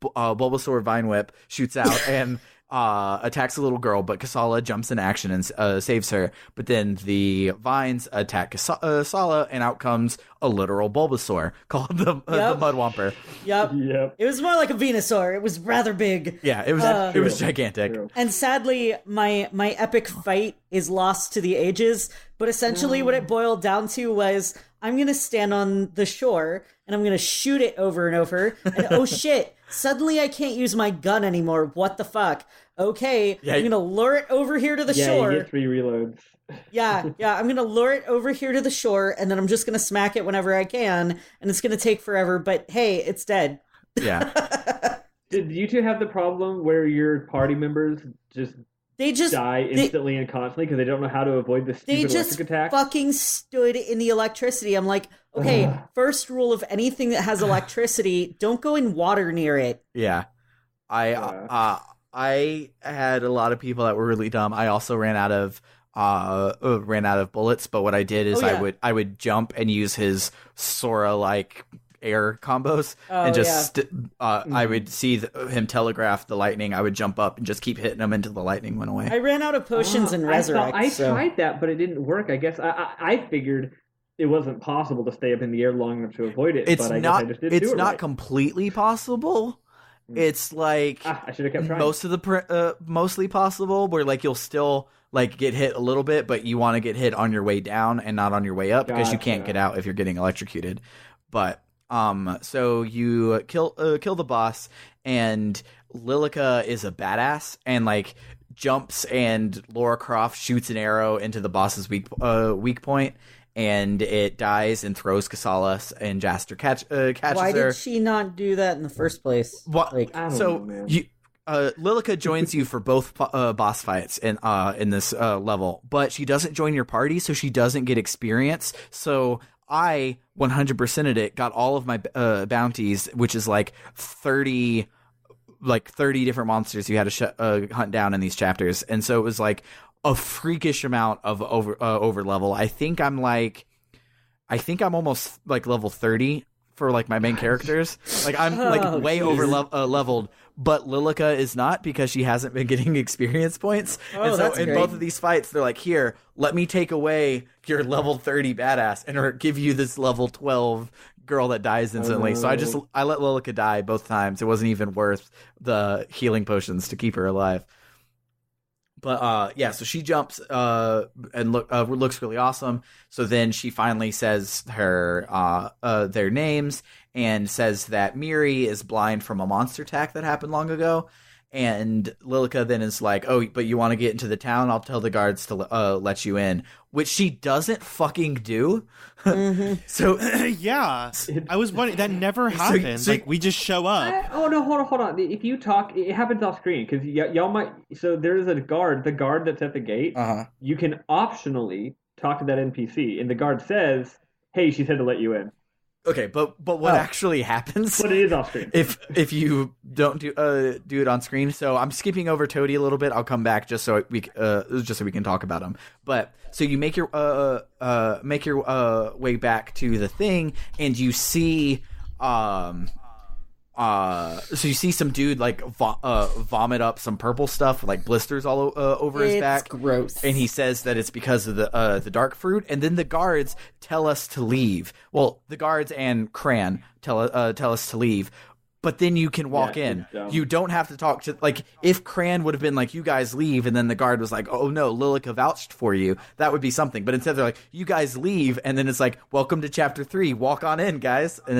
Bulbasaur vine whip shoots out and attacks a little girl, but Kasala jumps in action and saves her. But then the vines attack Kasala, and out comes a literal Bulbasaur called the Mudwamper. Yep. It was more like a Venusaur. It was rather big. Yeah, it was gigantic. And sadly, my epic fight is lost to the ages. But essentially, what it boiled down to was I'm gonna stand on the shore and I'm gonna shoot it over and over. And oh shit! Suddenly, I can't use my gun anymore. What the fuck? Okay, I'm gonna lure it over here to the shore. Yeah, you get 3 reloads. Yeah, I'm gonna lure it over here to the shore, and then I'm just gonna smack it whenever I can, and it's gonna take forever, but hey, it's dead. Yeah. Did you two have the problem where your party members just die instantly and constantly because they don't know how to avoid the stupid electric attack? They just fucking stood in the electricity. I'm like, okay, first rule of anything that has electricity, don't go in water near it. Yeah. I had a lot of people that were really dumb. I also ran out of bullets, but what I did is I would jump and use his Sora like air combos and just I would see him telegraph the lightning. I would jump up and just keep hitting him until the lightning went away. I ran out of potions and resurrect. I tried that, but it didn't work. I guess I figured it wasn't possible to stay up in the air long enough to avoid it. It's but not. I just didn't do it right. Completely possible. It's like I should have kept trying. Most of the mostly possible, where like you'll still like get hit a little bit, but you want to get hit on your way down and not on your way up because you can't get out if you're getting electrocuted. But so you kill the boss, and Lilica is a badass and like jumps, and Lara Croft shoots an arrow into the boss's weak point. And it dies and throws Kasala, and Jaster catches her. Why did she not do that in the first place? Like, Lilica joins you for both boss fights in this level, but she doesn't join your party, so she doesn't get experience. So I 100%ed it, got all of my bounties, which is like 30 different monsters you had to hunt down in these chapters, and so it was like a freakish amount of over level. I think I'm almost like level 30 for like my main characters. Like I'm way over leveled, but Lilica is not because she hasn't been getting experience points. And so in both of these fights, they're like, here, let me take away your level 30 badass and give you this level 12 girl that dies instantly. So I let Lilica die both times. It wasn't even worth the healing potions to keep her alive. But so she jumps and looks really awesome. So then she finally says their names and says that Miri is blind from a monster attack that happened long ago. And Lilica then is like, oh, but you want to get into the town? I'll tell the guards to let you in, which she doesn't fucking do. Mm-hmm. So yeah, I was wondering, that never happens. Like we just show up. No, hold on. If you talk, it happens off screen because y'all might. So there's a guard, the guard that's at the gate. You can optionally talk to that NPC, and the guard says, "Hey, she said to let you in." Okay, but what actually happens? But it is off screen. If you don't do it on screen, so I'm skipping over Toady a little bit. I'll come back just so we can talk about him. But so you make your way back to the thing, and you see so you see some dude like vomit up some purple stuff, like blisters all over his back. Gross. And he says that it's because of the dark fruit. And then the guards tell us to leave. Well, the guards and Cran tell us to leave. But then you can walk in. You don't have to talk to, like, if Cran would have been like, you guys leave, and then the guard was like, oh no, Lilica vouched for you, that would be something. But instead they're like, you guys leave, and then it's like, welcome to chapter 3, walk on in, guys. And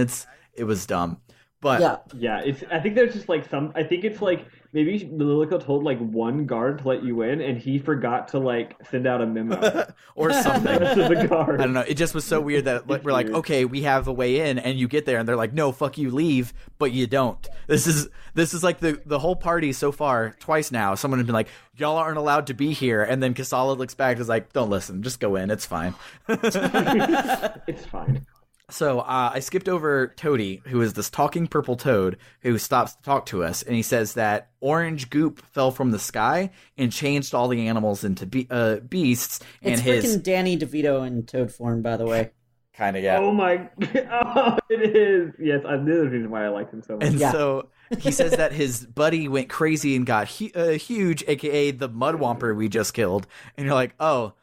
it was dumb. But yeah, I think there's just like I think it's like maybe Lilico told like one guard to let you in, and he forgot to like send out a memo or something. to the guard. I don't know. It just was so weird that we're like, okay, we have a way in, and you get there, and they're like, no, fuck you, leave, but you don't. This is like the whole party so far. Twice now, someone has been like, y'all aren't allowed to be here, and then Kasala looks back and is like, don't listen, just go in. It's fine. It's fine. So I skipped over Toady, who is this talking purple toad who stops to talk to us, and he says that orange goop fell from the sky and changed all the animals into beasts. It's freaking Danny DeVito in toad form, by the way. Kind of, yeah. Oh my god, it is. Yes, I knew the reason why I liked him so much. And so he says that his buddy went crazy and got huge, aka the Mudwomper we just killed. And you're like, oh,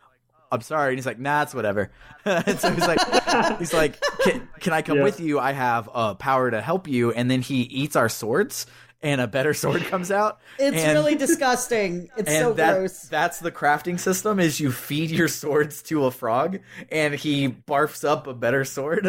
I'm sorry. And he's like, nah, it's whatever. And so he's like, can I come with you? I have power to help you. And then he eats our swords, and a better sword comes out. It's really disgusting. It's so gross. That's the crafting system, is you feed your swords to a frog, and he barfs up a better sword.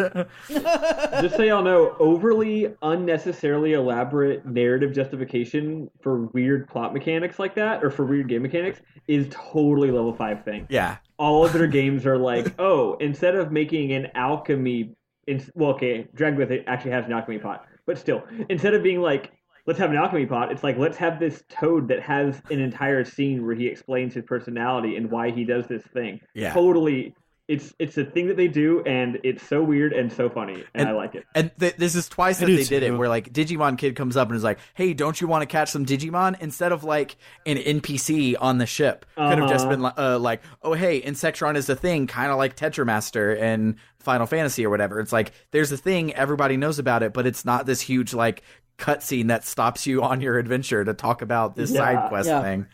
Just so y'all know, overly unnecessarily elaborate narrative justification for weird plot mechanics like that, or for weird game mechanics, is totally level 5 thing. Yeah. All of their games are like, oh, instead of making an alchemy... Dragon actually has an alchemy pot. But still, instead of being like, let's have an alchemy pot, it's like, let's have this toad that has an entire scene where he explains his personality and why he does this thing. Yeah. Totally... It's a thing that they do, and it's so weird and so funny, and I like it. And this is twice that they did it, where like Digimon Kid comes up and is like, "Hey, don't you want to catch some Digimon?" Instead of like an NPC on the ship, could have just been like, "Oh, hey, Insectron is a thing, kind of like Tetramaster and Final Fantasy or whatever." It's like there's a thing, everybody knows about it, but it's not this huge like cutscene that stops you on your adventure to talk about this side quest thing.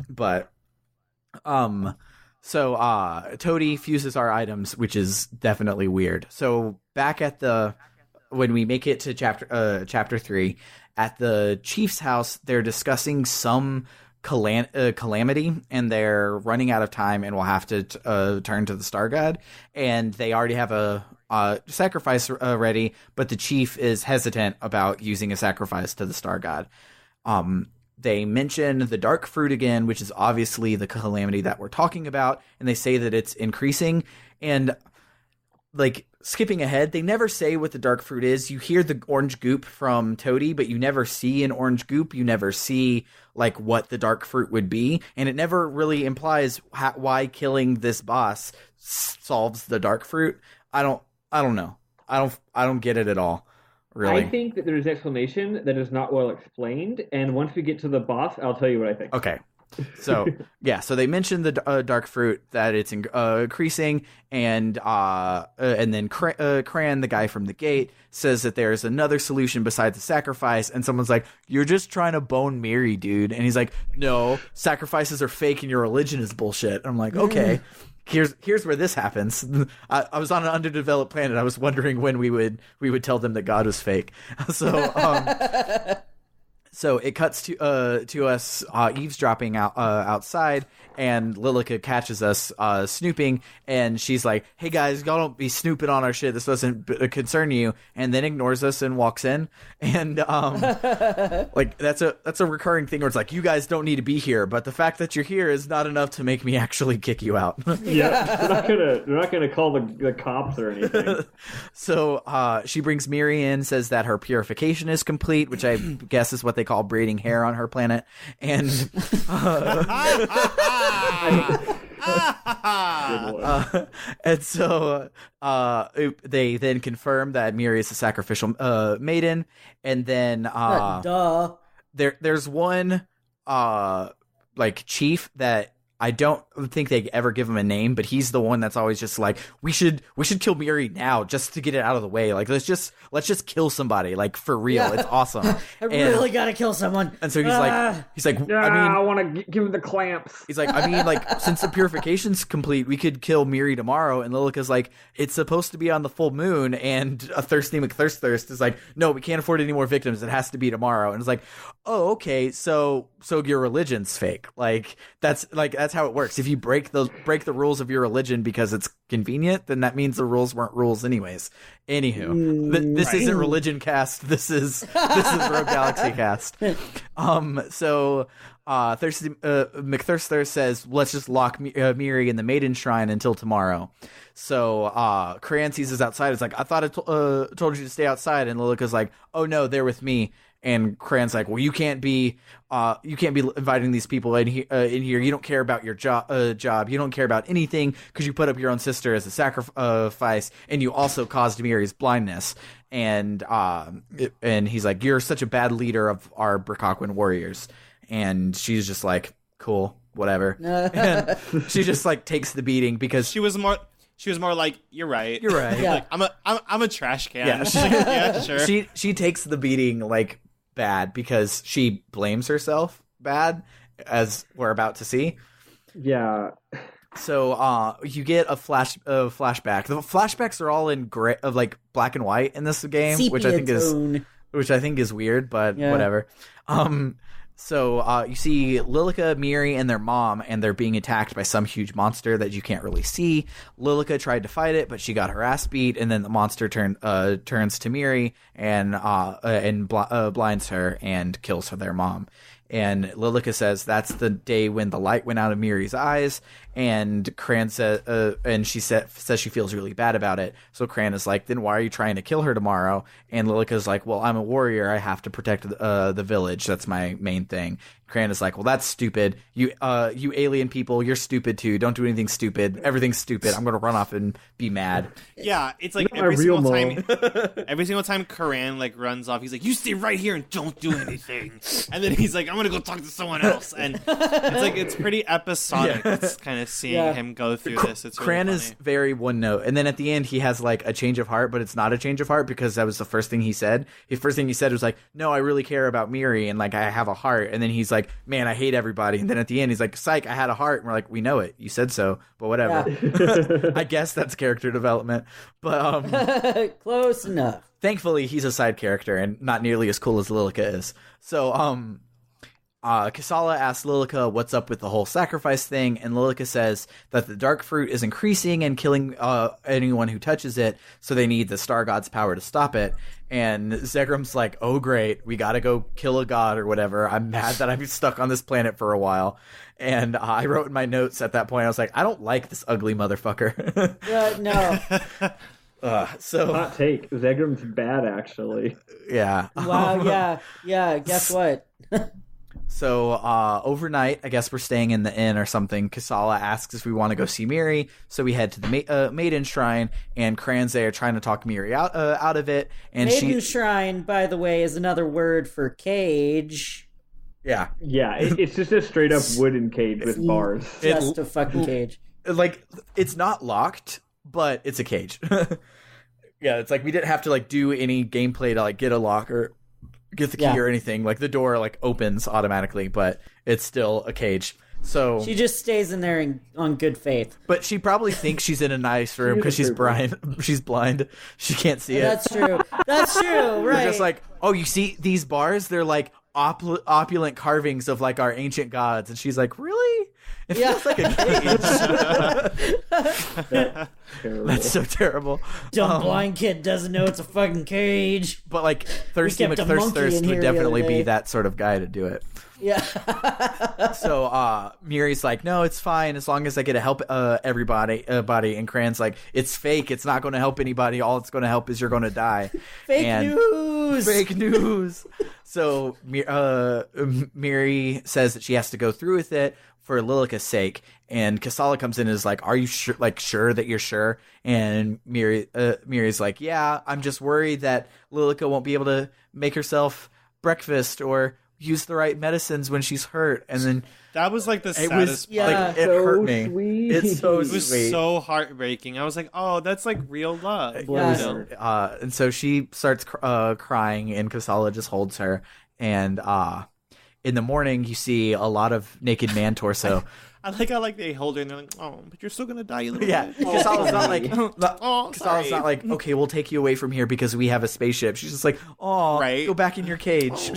But So Toady fuses our items, which is definitely weird. So back at when we make it to chapter 3, at the chief's house, they're discussing some calamity, and they're running out of time and will have to turn to the Star God. And they already have a sacrifice ready, but the chief is hesitant about using a sacrifice to the Star God. They mention the dark fruit again, which is obviously the calamity that we're talking about, and they say that it's increasing. And like skipping ahead, they never say what the dark fruit is. You hear the orange goop from Toady, but you never see an orange goop. You never see like what the dark fruit would be, and it never really implies why killing this boss solves the dark fruit. I don't know. I don't get it at all. Really? I think that there's an explanation that is not well explained, and once we get to the boss, I'll tell you what I think. Okay. So, so they mentioned the dark fruit, that it's increasing, and then Cran, the guy from the gate, says that there's another solution besides the sacrifice, and someone's like, "You're just trying to bone Miri, dude." And he's like, "No, sacrifices are fake and your religion is bullshit." I'm like, okay. Here's where this happens. I was on an underdeveloped planet. I was wondering when we would tell them that God was fake. So it cuts to us eavesdropping outside, and Lilica catches us snooping, and she's like, "Hey guys, y'all don't be snooping on our shit. This doesn't concern you," and then ignores us and walks in. And like that's a recurring thing where it's like, you guys don't need to be here, but the fact that you're here is not enough to make me actually kick you out. Yeah, they're not gonna call the cops or anything. So she brings Miri in, says that her purification is complete, which I guess is what they call braiding hair on her planet, and and so they then confirm that Miri is a sacrificial maiden, and then there's one like chief that I don't think they ever give him a name, but he's the one that's always just like, we should kill Miri now just to get it out of the way. Like, let's just kill somebody, like, for real. Yeah. It's awesome. Really gotta kill someone. And so he's like, I want to give him the clamps. He's like, since the purification's complete, we could kill Miri tomorrow. And Lilica's like, it's supposed to be on the full moon. And a thirsty McThirst is like, no, we can't afford any more victims. It has to be tomorrow. And it's like, oh, okay. So your religion's fake. Like, that's that's how it works. If you break the rules of your religion because it's convenient, then that means the rules weren't rules anyways. Anywho, this isn't Religion Cast. This is Rogue Galaxy Cast. So McThirster says, let's just lock Miri in the Maiden Shrine until tomorrow. So Cran sees us outside. It's like, I thought I told you to stay outside. And Lilica's like, oh no, they're with me. And Cran's like, well, you can't be inviting these people in here. You don't care about your job. You don't care about anything because you put up your own sister as a sacrifice, and you also caused Miri's blindness. And he's like, you're such a bad leader of our Brakaquan warriors. And she's just like, cool, whatever. And she just like takes the beating because she was more like, you're right. Yeah. Like, I'm a trash can. Yeah, yeah, sure. She takes the beating like bad because she blames herself bad, as we're about to see. Yeah. So you get a flashback. The flashbacks are all in gray, of like black and white in this game, which I think is weird, but whatever. So you see Lilica, Miri, and their mom, and they're being attacked by some huge monster that you can't really see. Lilica tried to fight it, but she got her ass beat, and then the monster turns to Miri and blinds her and kills their mom. And Lilica says that's the day when the light went out of Miri's eyes, and Cran says, and she says she feels really bad about it. So Cran is like, then why are you trying to kill her tomorrow? And Lilica's like, well, I'm a warrior. I have to protect the village. That's my main thing. Cran is like, well, that's stupid. You alien people, you're stupid too. Don't do anything stupid. Everything's stupid. I'm gonna run off and be mad. Yeah, it's like every single time Karan like runs off, he's like, you stay right here and don't do anything. And then he's like, I'm gonna go talk to someone else. And it's like, it's pretty episodic. Yeah. It's kind of seeing him go through this. It's really Cran funny. is very one note. And then at the end, he has like a change of heart, but it's not a change of heart because that was the first thing he said. The first thing he said was like, no, I really care about Miri and like I have a heart. And then he's like, man, I hate everybody. And then at the end, he's like, psych, I had a heart. And we're like, we know it. You said so, but whatever. Yeah. I guess that's character development. But close enough. Thankfully, he's a side character and not nearly as cool as Lilica is. So, Kasala asks Lilica what's up with the whole sacrifice thing, and Lilica says that the dark fruit is increasing and killing anyone who touches it, so they need the star god's power to stop it. And Zegrum's like, oh great, we gotta go kill a god or whatever. I'm mad that I'm stuck on this planet for a while. And I wrote in my notes at that point, I was like, I don't like this ugly motherfucker. No. So hot take. Zegrum's bad, actually. Yeah. Wow. Yeah. Guess what? So overnight, I guess we're staying in the inn or something. Kasala asks if we want to go see Miri, so we head to the Maiden Shrine, and Kranze are trying to talk Miri out of it. And Maiden Shrine, by the way, is another word for cage. Yeah. Yeah, it's just a straight up wooden cage with bars. Just a fucking cage. Like, it's not locked, but it's a cage. Yeah, it's like we didn't have to like do any gameplay to like get a lock or get the key or anything. Like the door like opens automatically, but it's still a cage. So she just stays in there on good faith. But she probably thinks she's in a nice room because she's blind. She's blind. She can't see it. That's true. That's true. Right. They're just like, oh, you see these bars? They're like opulent carvings of like our ancient gods, and she's like, really? It feels like a cage. That's so terrible. Dumb blind kid doesn't know it's a fucking cage. But like Thirsty McThirst would definitely be that sort of guy to do it. Yeah. So Miri's like, no, it's fine as long as I get to help everybody. And Cran's like, it's fake. It's not going to help anybody. All it's going to help is you're going to die. Fake news. So Miri says that she has to go through with it for Lilica's sake, and Kasala comes in and is like, are you sure that you're sure? And Miri's like, yeah, I'm just worried that Lilica won't be able to make herself breakfast or use the right medicines when she's hurt. And then that was like the saddest part. Like, it hurt me. Sweet. It's so sweet. It was so heartbreaking. I was like, oh, that's like real love. Yeah. And so she starts crying, and Kasala just holds her. And in the morning, you see a lot of naked man torso. I like how they hold her and they're like, oh, but you're still gonna die a little Yeah, bit. Kasala's not like, sorry. Kasala's not like, okay, we'll take you away from here because we have a spaceship. She's just like, oh, go back in your cage.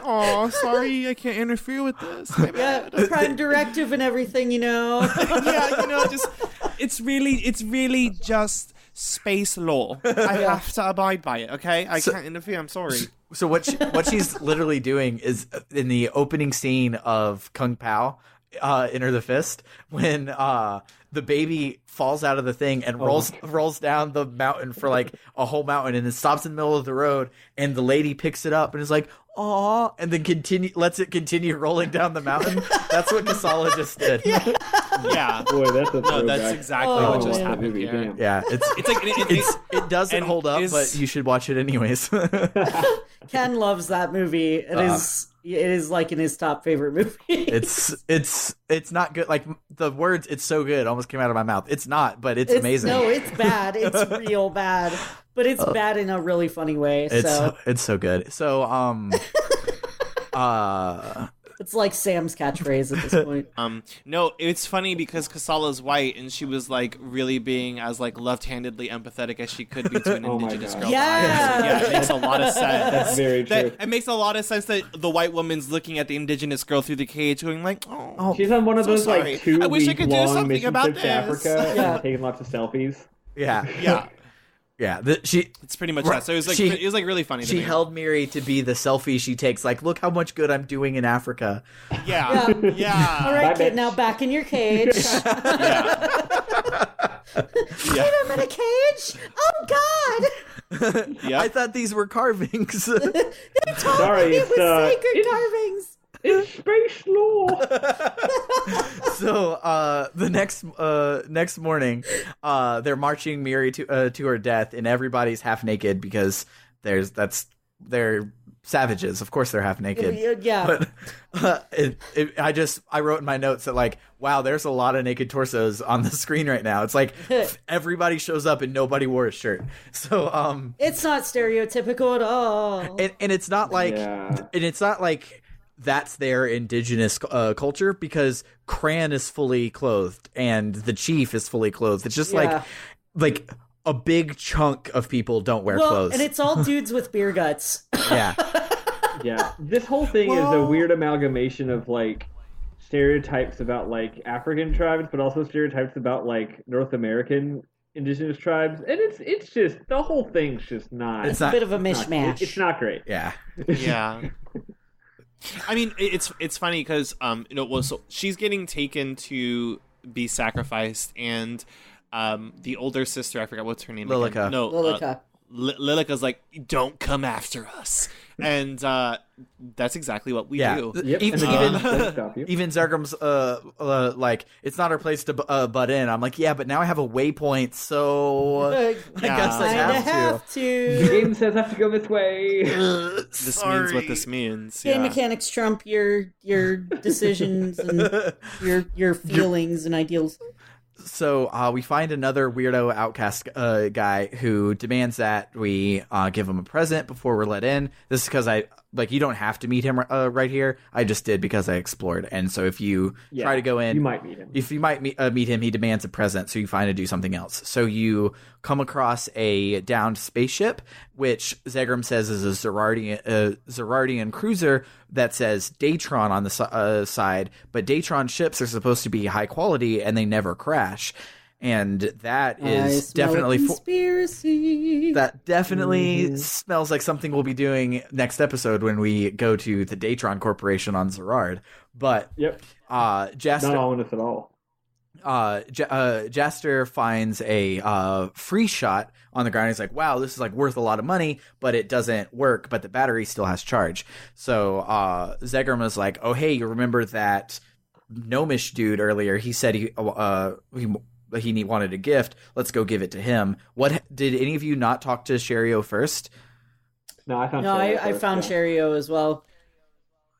Oh, sorry, I can't interfere with this. The Prime Directive and everything, Yeah, just it's really just space law. I have to abide by it. Okay, I can't interfere. I'm sorry. So what she's literally doing is in the opening scene of Kung Pao, Enter the Fist, when the baby falls out of the thing and rolls down the mountain for like a whole mountain and then stops in the middle of the road, and the lady picks it up and is like, "Aw," and then lets it continue rolling down the mountain. That's what Kasala just did. Yeah. Boy, that's a that's exactly what just happened here. Yeah, it's like it doesn't hold up, but you should watch it anyways. Ken loves that movie. It is like in his top favorite movie. It's not good. Like the words, it's so good, almost came out of my mouth. It's not, but it's amazing. No, it's bad. It's real bad, but it's bad in a really funny way. It's so good. So it's like Sam's catchphrase at this point. No, it's funny because Kasala's white and she was like really being as like left-handedly empathetic as she could be to an indigenous girl. Yeah. It makes a lot of sense. That's very true. It makes a lot of sense that the white woman's looking at the indigenous girl through the cage going like, oh, she's on one of those sorry. like 2 I wish I week could do long something mission about trips to Africa Yeah. and taking lots of selfies. yeah. Yeah, it's pretty much that. So it was like really funny. She held Miri to be the selfie she takes. Like, look how much good I'm doing in Africa. Yeah. All right, Bye, kid, bitch. now back in your cage. Kid, I'm in a cage. Oh God! I thought these were carvings. They told Sorry, me it it's, was sacred carvings. It's space law. So the next morning, they're marching Miri to her death, and everybody's half naked because they're savages. Of course, they're half naked. Yeah. But I wrote in my notes that like, wow, there's a lot of naked torsos on the screen right now. It's like everybody shows up and nobody wore a shirt. So it's not stereotypical at all. and it's not like that's their indigenous culture, because Cran is fully clothed and the chief is fully clothed. It's just like a big chunk of people don't wear clothes. And it's all dudes with beer guts. Yeah. Yeah. This whole thing is a weird amalgamation of like stereotypes about like African tribes, but also stereotypes about like North American indigenous tribes. And it's just, the whole thing's just not. It's a bit of a mishmash. It's not great. Yeah. Yeah. I mean, it's funny because so she's getting taken to be sacrificed, and the older sister, I forgot what's her name. Lilica. Again. No, Lilica. Lilica's like, don't come after us, and that's exactly what we do. Yep. Even Zergram's like, it's not our place to butt in. I'm like, yeah, but now I have a waypoint, so I guess I have to. The game says I have to go this way. This means what this means. Game mechanics trump your decisions and your feelings and ideals. So we find another weirdo outcast guy who demands that we give him a present before we're let in. This is because you don't have to meet him right here. I just did because I explored. And so if you try to go in, you might meet him. If you might meet him, he demands a present, so you find to do something else. So you come across a downed spaceship, which Zegram says is a Zerardian cruiser that says Datron on the side, but Datron ships are supposed to be high quality and they never crash. And that is definitely conspiracy. That definitely smells like something we'll be doing next episode when we go to the Datron Corporation on Zerard. But Jaster, not ominous at all. Jaster finds a free shot on the ground. He's like, wow, this is like worth a lot of money, but it doesn't work, but the battery still has charge. So Zegram is like, oh hey, you remember that gnomish dude earlier? He said he wanted a gift. Let's go give it to him. What did any of you not talk to Sherio first? No, I found Sherio as well.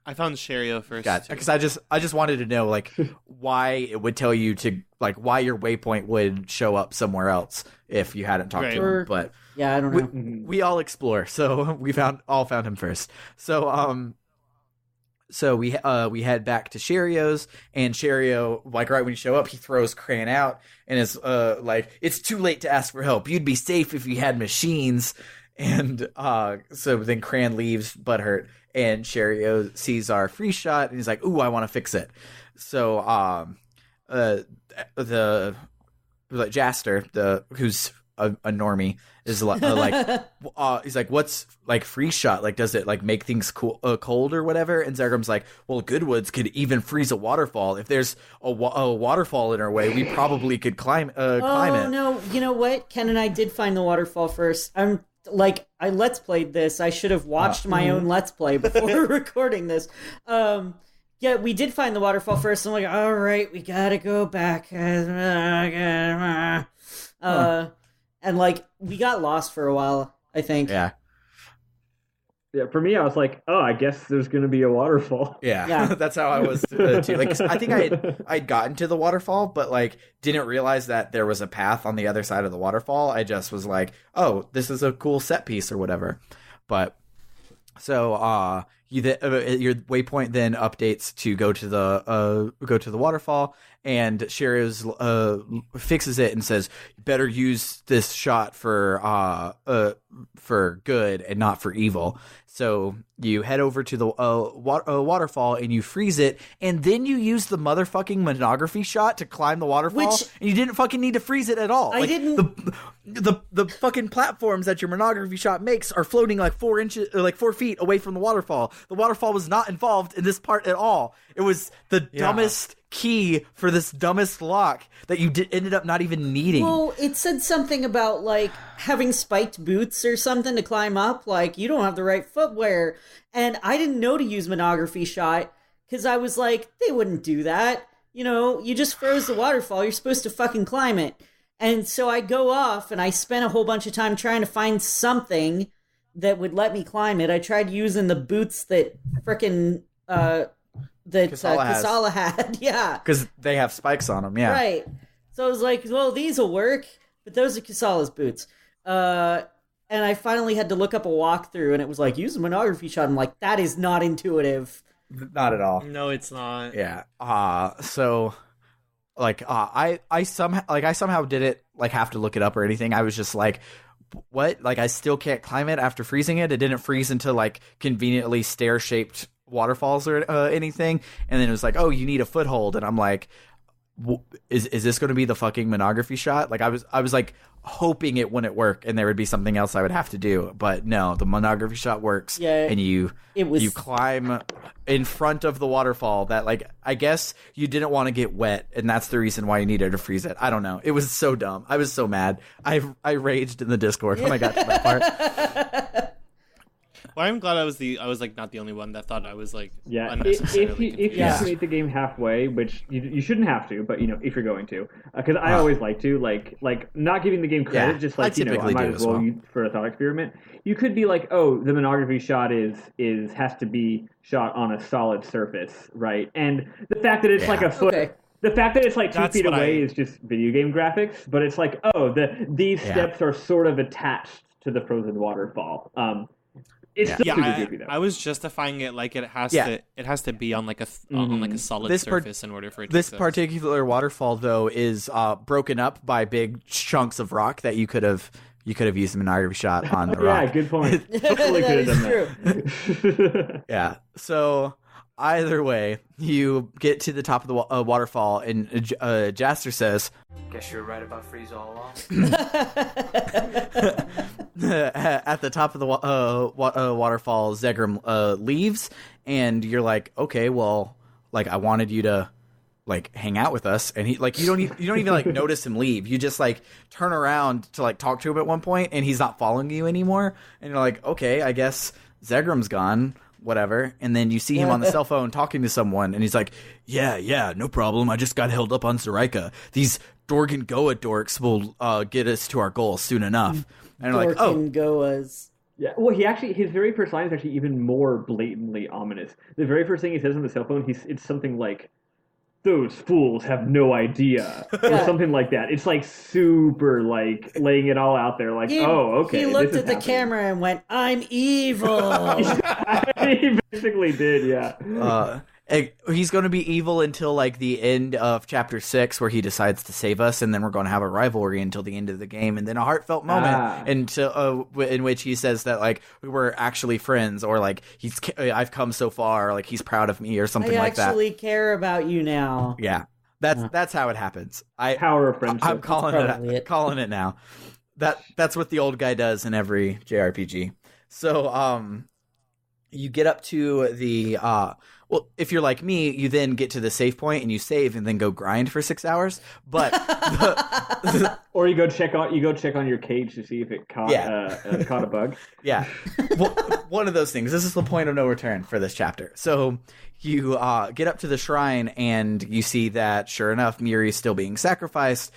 I found Sherio first. Gotcha. Because I just wanted to know like why it would tell you to like why your waypoint would show up somewhere else if you hadn't talked to him. But yeah, I don't know. We all explore, so we all found him first. So So we head back to Sherio's, and Sherio, like right when you show up, he throws Cran out and is like, it's too late to ask for help. You'd be safe if you had machines. And so then Cran leaves butthurt, and Sherio sees our free shot, and he's like, ooh, I want to fix it. So the Jaster, who's a normie, is like he's like, what's like free shot, like does it like make things cold or whatever? And Zegram's like, well, Goodwoods could even freeze a waterfall. If there's a waterfall in our way, we probably could climb it. Oh no, you know what, Ken and I did find the waterfall first. I let's played this. I should have watched my own let's play before recording this. Yeah, we did find the waterfall first. I'm like, all right, we gotta go back. And like we got lost for a while, I think. Yeah. Yeah, for me, I was like, oh, I guess there's going to be a waterfall. Yeah. That's how I was too. Like, I think I'd gotten to the waterfall, but like didn't realize that there was a path on the other side of the waterfall. I just was like, oh, this is a cool set piece or whatever. But so your waypoint then updates to go to the waterfall, and Sherio's fixes it and says, you better use this shot for good and not for evil. So you head over to the waterfall and you freeze it, and then you use the motherfucking monography shot to climb the waterfall, and you didn't fucking need to freeze it at all. I didn't. The fucking platforms that your monography shot makes are floating like 4 feet away from the waterfall. The waterfall was not involved in this part at all. It was the dumbest key for this dumbest lock that you ended up not even needing. Well, it said something about like having spiked boots or something to climb up. Like, you don't have the right footwear. And I didn't know to use monography shot because I was like, they wouldn't do that. You know, you just froze the waterfall. You're supposed to fucking climb it. And so I go off and I spent a whole bunch of time trying to find something that would let me climb it. I tried using the boots that frickin' that Kasala had. Yeah. Because they have spikes on them, yeah. Right. So I was like, well, these will work, but those are Kasala's boots. And I finally had to look up a walkthrough, and it was like, use a monography shot. I'm like, that is not intuitive. Not at all. No, it's not. Yeah. So like I somehow did it, like have to look it up or anything. I was just like, what? Like I still can't climb it after freezing it. It didn't freeze into like conveniently stair-shaped waterfalls or anything. And then it was like, oh, you need a foothold. And I'm like, is this going to be the fucking monography shot? Like I was like hoping it wouldn't work and there would be something else I would have to do, but no, the monography shot works. Yeah, and you climb in front of the waterfall that, like, I guess you didn't want to get wet, and that's the reason why you needed to freeze it. I don't know. It was so dumb. I was so mad. I raged in the Discord when I got to that part. Well, I'm glad I was like not the only one that thought I was like if you make the game halfway, which you shouldn't have to, but you know, if you're going to, because I always like to like not giving the game credit, just like, you know, I might as well for a thought experiment. You could be like, oh, the monography shot has to be shot on a solid surface, right? And the fact that it's like a foot. Okay. The fact that it's like 2 feet away is just video game graphics, but it's like, oh, these steps are sort of attached to the frozen waterfall. It's still super goofy, though. I was justifying it like it has to be on like a solid surface in order for it to exist. Particular waterfall though is broken up by big chunks of rock that you could have used a monography shot on the rock. Yeah, good point. Totally could have done that. Yeah. So either way, you get to the top of the waterfall, and Jaster says, "Guess you're right about freeze all along." At the top of the waterfall, Zegram leaves, and you're like, okay, well, like I wanted you to like hang out with us, and he like you don't even like notice him leave. You just like turn around to like talk to him at one point, and he's not following you anymore, and you're like, okay, I guess Zegram's gone. Whatever, and then you see him on the cell phone talking to someone, and he's like, yeah, no problem, I just got held up on Juraika. These Dorgan Goa dorks will get us to our goal soon enough. And I'm like, oh, Goas. Yeah, well, his very first line is actually even more blatantly ominous. The very first thing he says on the cell phone, it's something like, those fools have no idea, or something like that. It's like super like laying it all out there. Like, oh, okay. He looked at the happening. camera and went, "I'm evil." He basically did, yeah. He's going to be evil until like the end of chapter 6, where he decides to save us, and then we're going to have a rivalry until the end of the game, and then a heartfelt moment in which he says that like we were actually friends, or like I've come so far, like he's proud of me, or something like that. I actually care about you now. Yeah, that's how it happens. Power of friendship. I'm calling it now. That's what the old guy does in every JRPG. So you get up to the well, if you're like me, you then get to the save point and you save and then go grind for 6 hours. But or you go check on your cage to see if it caught a bug. Yeah, well, one of those things. This is the point of no return for this chapter. So you get up to the shrine and you see that, sure enough, Miri's still being sacrificed.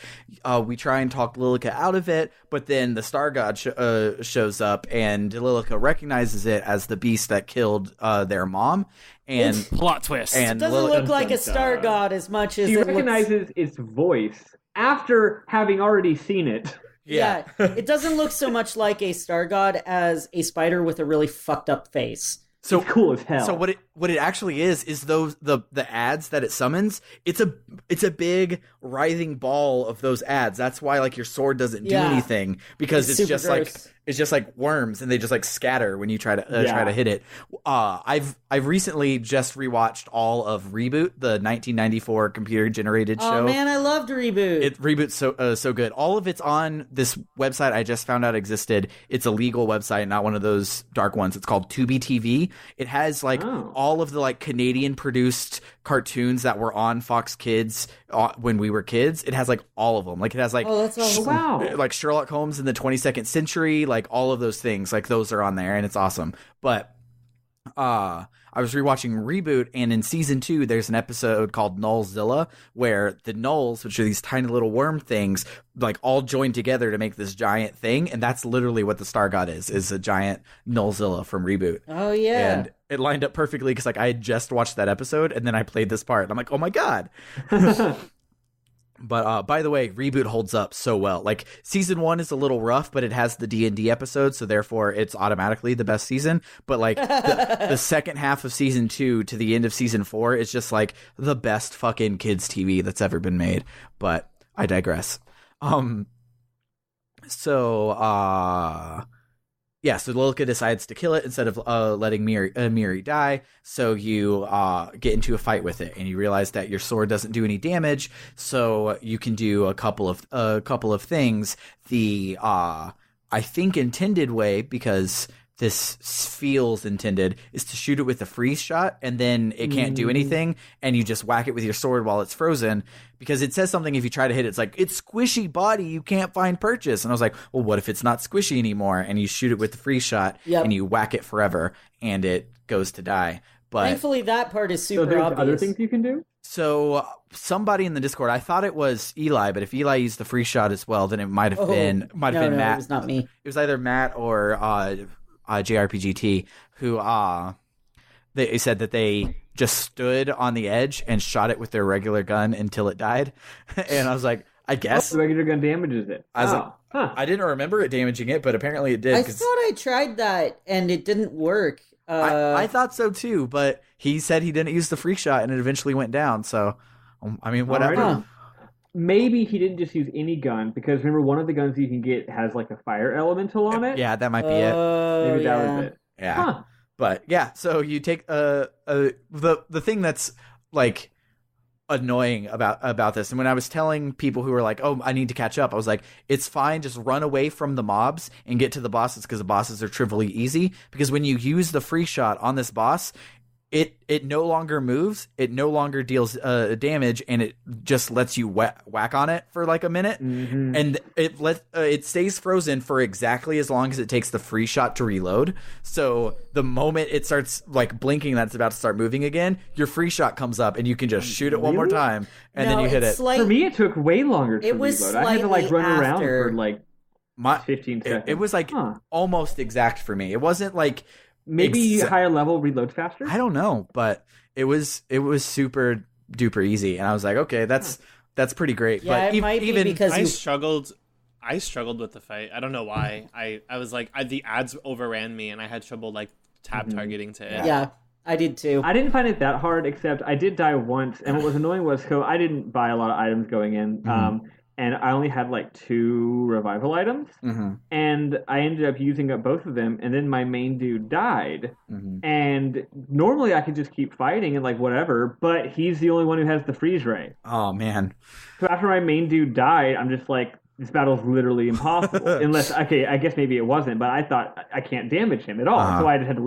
We try and talk Lilica out of it, but then the Star God shows up, and Lilica recognizes it as the beast that killed their mom. And plot twist. And it doesn't look like a Star God as much as she recognizes its voice after having already seen it. Yeah, it doesn't look so much like a Star God as a spider with a really fucked up face. So it's cool as hell. So what it actually is those the ads that it summons. It's a big writhing ball of those ads. That's why like your sword doesn't do anything, because it's just gross. Like it's just like worms, and they just like scatter when you try to hit it. I've recently just rewatched all of Reboot, the 1994 computer generated show. Oh man, I loved Reboot. Reboot's so good. All of it's on this website I just found out existed. It's a legal website, not one of those dark ones. It's called Tubi TV. It has like all of the like Canadian produced cartoons that were on Fox Kids when we were kids. It has like all of them. Like it has like that's awesome. Wow. Like Sherlock Holmes in the 22nd century, like all of those things. Like those are on there, and it's awesome. But I was rewatching Reboot, and in season 2, there's an episode called Nullzilla, where the Nulls, which are these tiny little worm things, like all join together to make this giant thing, and that's literally what the Star God is a giant Nullzilla from Reboot. Oh yeah, and it lined up perfectly because like I had just watched that episode, and then I played this part, and I'm like, oh my god. But by the way, Reboot holds up so well. Like season 1 is a little rough, but it has the D&D episode, so therefore it's automatically the best season. But like the second half of season 2 to the end of season 4 is just like the best fucking kids TV that's ever been made. But I digress. So Lilica decides to kill it instead of letting Miri die. So you get into a fight with it, and you realize that your sword doesn't do any damage. So you can do a couple of things. The I think intended way, because this feels intended, is to shoot it with a freeze shot, and then it can't do anything, and you just whack it with your sword while it's frozen, because it says something if you try to hit it, it's like, it's squishy body, you can't find purchase. And I was like, well, what if it's not squishy anymore? And you shoot it with the freeze shot, and you whack it forever, and it goes to die. But thankfully that part is super there's obvious. Other things you can do? So somebody in the Discord, I thought it was Eli, but if Eli used the free shot as well, then it might have been Matt. It was not me. It was either Matt or JRPGT, who they said that they just stood on the edge and shot it with their regular gun until it died. And I was like, I guess the regular gun damages it. I was like, I didn't remember it damaging it, but apparently it did. I thought I tried that and it didn't work. I thought so too, but he said he didn't use the free shot and it eventually went down. So, I mean, whatever. Right. Maybe he didn't just use any gun, because remember, one of the guns you can get has like a fire elemental on it. Yeah, that might be it. Maybe that was it. Yeah. Huh. But yeah, so you take the thing that's like annoying about this, and when I was telling people who were like, oh, I need to catch up, I was like, it's fine, just run away from the mobs and get to the bosses, because the bosses are trivially easy, because when you use the free shot on this boss, it no longer moves, it no longer deals damage, and it just lets you whack on it for like a minute, and it stays frozen for exactly as long as it takes the free shot to reload. So the moment it starts like blinking that it's about to start moving again, your free shot comes up, and you can just shoot it one more time, and then you hit it. For me, it took way longer to reload. I had to like run around for like 15 seconds. It was like almost exact for me. It wasn't like maybe higher level reload faster. I don't know, but it was super duper easy, and I was like, okay, that's pretty great. Yeah, but it might be because I struggled with the fight. I don't know why. I was like, the ads overran me, and I had trouble like tab targeting to it. Yeah, I did too. I didn't find it that hard, except I did die once, and what was annoying was I didn't buy a lot of items going in, and I only had like 2 revival items, and I ended up using up both of them, and then my main dude died, and normally I could just keep fighting and like whatever, but he's the only one who has the freeze ray. Oh man! So after my main dude died, I'm just like, this battle's literally impossible. Unless, okay, I guess maybe it wasn't, but I thought I can't damage him at all, so I just had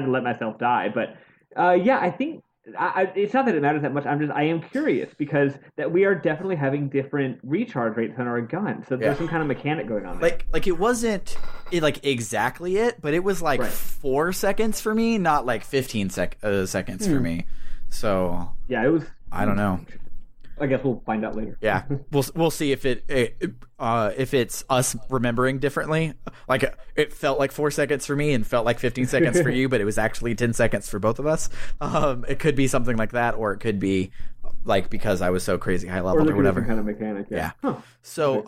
to let myself die. But yeah, I think it's not that it matters that much. I am curious because that we are definitely having different recharge rates on our gun, so there's some kind of mechanic going on there. Like it wasn't like exactly it, but it was like 4 seconds for me, not like 15 seconds for me. So yeah, it was. I don't know. I guess we'll find out later. Yeah, we'll see if if it's us remembering differently. Like it felt like 4 seconds for me and felt like 15 seconds for you, but it was actually 10 seconds for both of us. It could be something like that, or it could be like because I was so crazy high level or whatever. Kind of mechanic. Yeah. Huh. So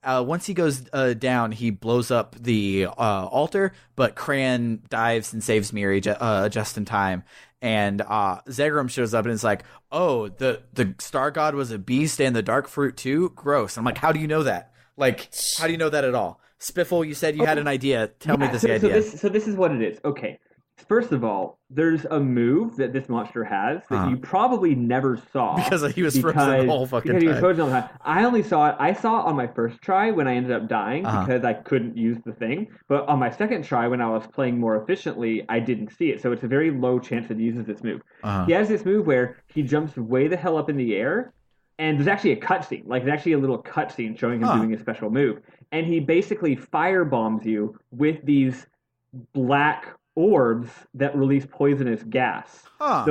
once he goes down, he blows up the altar, but Cran dives and saves Miri just in time. And Zegrum shows up and is like, oh, the Star God was a beast and the Dark Fruit too? Gross. I'm like, how do you know that? Like, how do you know that at all? Spiffle, you said you had an idea. Tell me this idea. So this is what it is. Okay. First of all, there's a move that this monster has that you probably never saw. Because he was frozen the whole fucking time. Because he was frozen all the time. I only saw it. I saw it on my first try when I ended up dying because I couldn't use the thing. But on my second try when I was playing more efficiently, I didn't see it. So it's a very low chance that he uses this move. He has this move where he jumps way the hell up in the air, and there's actually a cutscene. Like, there's actually a little cutscene showing him doing a special move. And he basically firebombs you with these black orbs that release poisonous gas.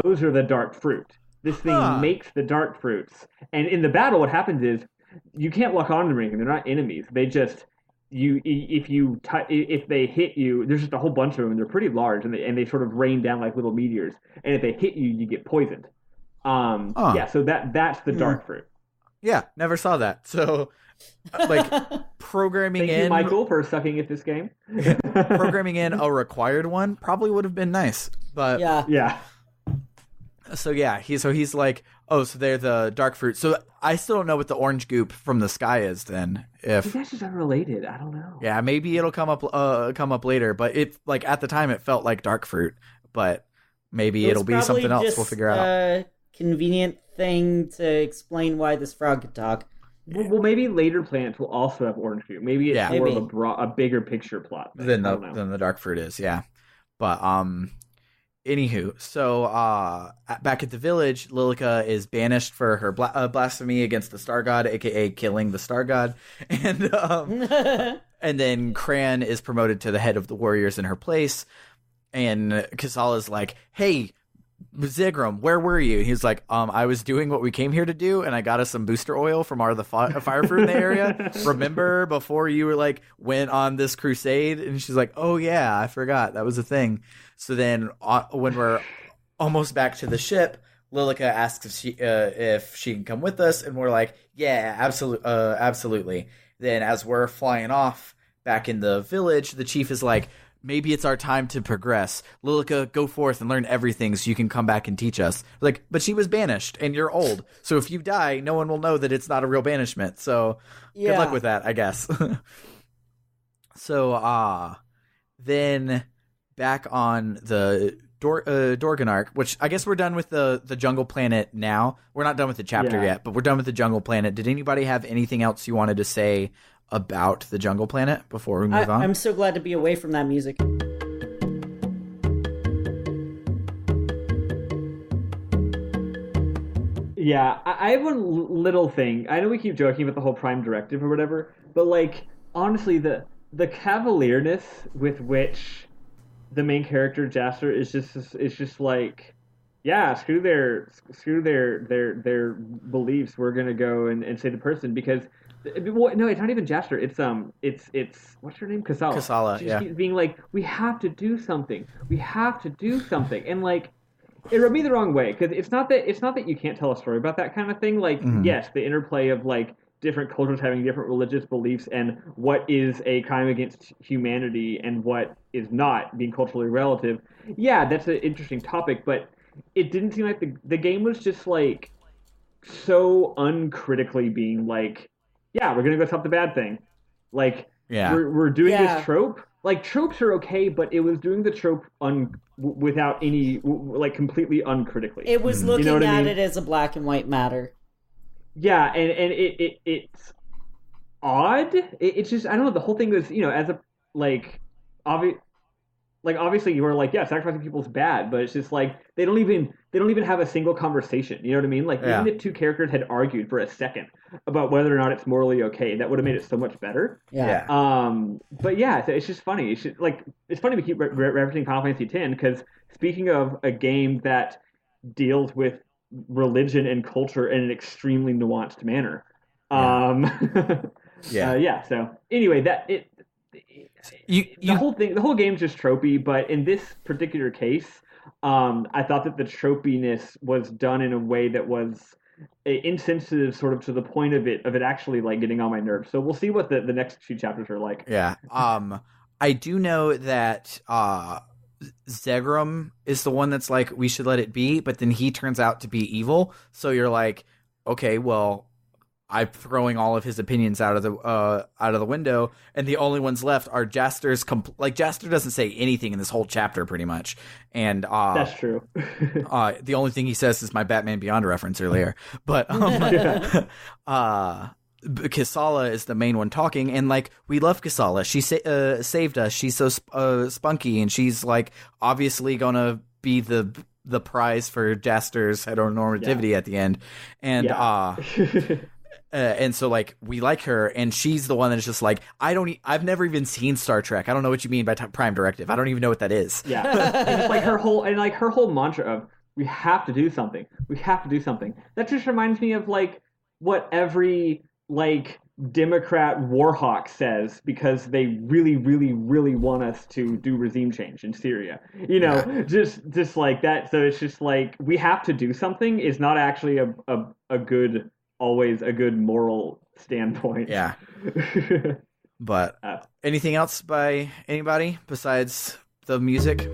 Those are the dark fruit. This thing makes the dark fruits. And in the battle, what happens is you can't lock on to them or anything. They're not enemies. They just if they hit you, there's just a whole bunch of them. And they're pretty large, and they sort of rain down like little meteors. And if they hit you, you get poisoned. Yeah. So that's the dark fruit. Yeah, never saw that. So, like, programming Thank you, Michael, for sucking at this game. Programming in a required one probably would have been nice, but yeah. So yeah, he's like, oh, so they're the dark fruit. So I still don't know what the orange goop from the sky is. Then if that's just unrelated, I don't know. Yeah, maybe it'll come up later. But it like at the time it felt like dark fruit, but maybe it'll be something else. We'll figure out. Convenient thing to explain why this frog could talk. Well, maybe later planets will also have orange fruit. Maybe it's more of a bigger picture plot than the dark fruit is. Yeah, but anywho, so back at the village, Lilica is banished for her blasphemy against the Star God, aka killing the Star God, and and then Cran is promoted to the head of the warriors in her place, and Kasala's like, hey, Zegrum, where were you? He's like, I was doing what we came here to do, and I got us some booster oil from the fire fruit in the area. Remember before you were like went on this crusade? And she's like, oh yeah, I forgot that was a thing. So then when we're almost back to the ship, Lilica asks if she can come with us, and we're like, yeah, absolutely. Then as we're flying off back in the village, the chief is like, maybe it's our time to progress. Lilica, go forth and learn everything so you can come back and teach us. Like, but she was banished, and you're old. So if you die, no one will know that it's not a real banishment. So good luck with that, I guess. So then back on the Dorgenark, which I guess we're done with the jungle planet now. We're not done with the chapter yet, but we're done with the jungle planet. Did anybody have anything else you wanted to say about the jungle planet before we move on? I'm so glad to be away from that music. Yeah, I have one little thing. I know we keep joking about the whole Prime Directive or whatever, but like honestly, the cavalierness with which the main character Jaster is just like, yeah, screw their beliefs. We're gonna go and say the person because. Well, no, it's not even Jaster. It's what's her name? Kasala. She keeps being like, we have to do something. We have to do something. And like, it rubbed me the wrong way, because it's not that you can't tell a story about that kind of thing. Like, yes, the interplay of like different cultures having different religious beliefs and what is a crime against humanity and what is not, being culturally relative. Yeah, that's an interesting topic, but it didn't seem like the game was just like so uncritically being like, yeah, we're gonna go stop the bad thing. Like, we're doing this trope. Like, tropes are okay, but it was doing the trope without any, like, completely uncritically. It was looking at it as a black and white matter. Yeah, and it's odd. It's just, I don't know, the whole thing was, as a, like, obviously you were like, yeah, sacrificing people is bad, but it's just like they don't even have a single conversation. You know what I mean? Like, even if two characters had argued for a second about whether or not it's morally okay, that would have made it so much better. Yeah. But yeah, it's just funny. It's funny we keep referencing Final Fantasy X, because speaking of a game that deals with religion and culture in an extremely nuanced manner. So anyway, the whole game's just tropey, but in this particular case, I thought that the tropiness was done in a way that was insensitive, sort of to the point of it actually like getting on my nerves. So we'll see what the next few chapters are like. Yeah. I do know that Zegrum is the one that's like, we should let it be, but then he turns out to be evil. So you're like, okay, well, I'm throwing all of his opinions out of the window, and the only ones left are Jaster's. Jaster doesn't say anything in this whole chapter, pretty much, and that's true. The only thing he says is my Batman Beyond reference earlier, but Kisala is the main one talking, and like, we love Kisala. She saved us. She's so spunky, and she's like obviously gonna be the prize for Jaster's heteronormativity at the end, and and so like we like her, and she's the one that's just like, I've never even seen Star Trek. I don't know what you mean by Prime Directive. I don't even know what that is. Yeah, and it's like her whole mantra of, we have to do something. We have to do something. That just reminds me of like what every like Democrat warhawk says, because they really, really, really want us to do regime change in Syria. Just like that. So it's just like, we have to do something is not actually always a good moral standpoint. Yeah. But anything else by anybody besides the music?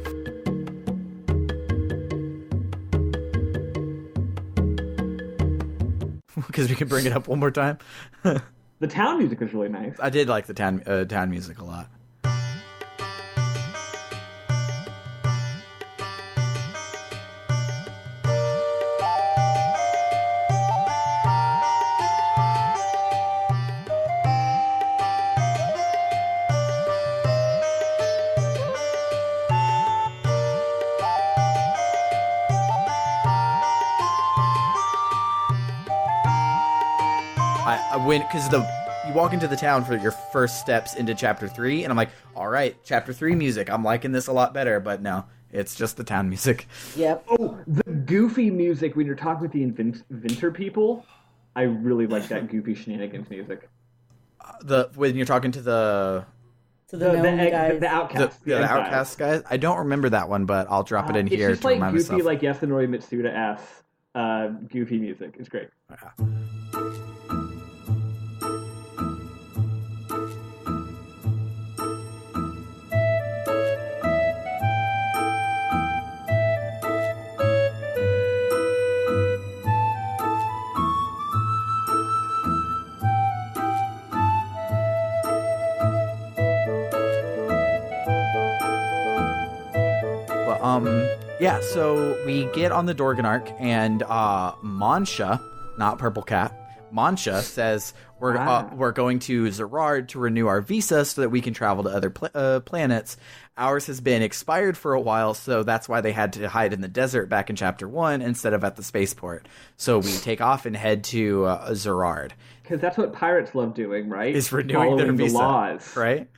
Because we can bring it up one more time. The town music was really nice. I did like the town music a lot. Because you walk into the town for your first steps into Chapter 3, and I'm like, all right, Chapter 3 music, I'm liking this a lot better, but no, it's just the town music. Yep. Oh, the goofy music when you're talking with the inventor people, I really like that goofy shenanigans music. When you're talking to the outcasts. The outcast guys? I don't remember that one, but I'll drop it in here to remind myself. It's just like goofy, like Yasunori Mitsuda-esque goofy music. It's great. Yeah. So we get on the Dorgenark, and Mansha, not Purple Cat, Mansha says we're going to Zerard to renew our visa so that we can travel to other planets. Ours has been expired for a while, so that's why they had to hide in the desert back in Chapter 1 instead of at the spaceport. So we take off and head to Zerard. Because that's what pirates love doing, right? Is renewing their visa, the laws. Right?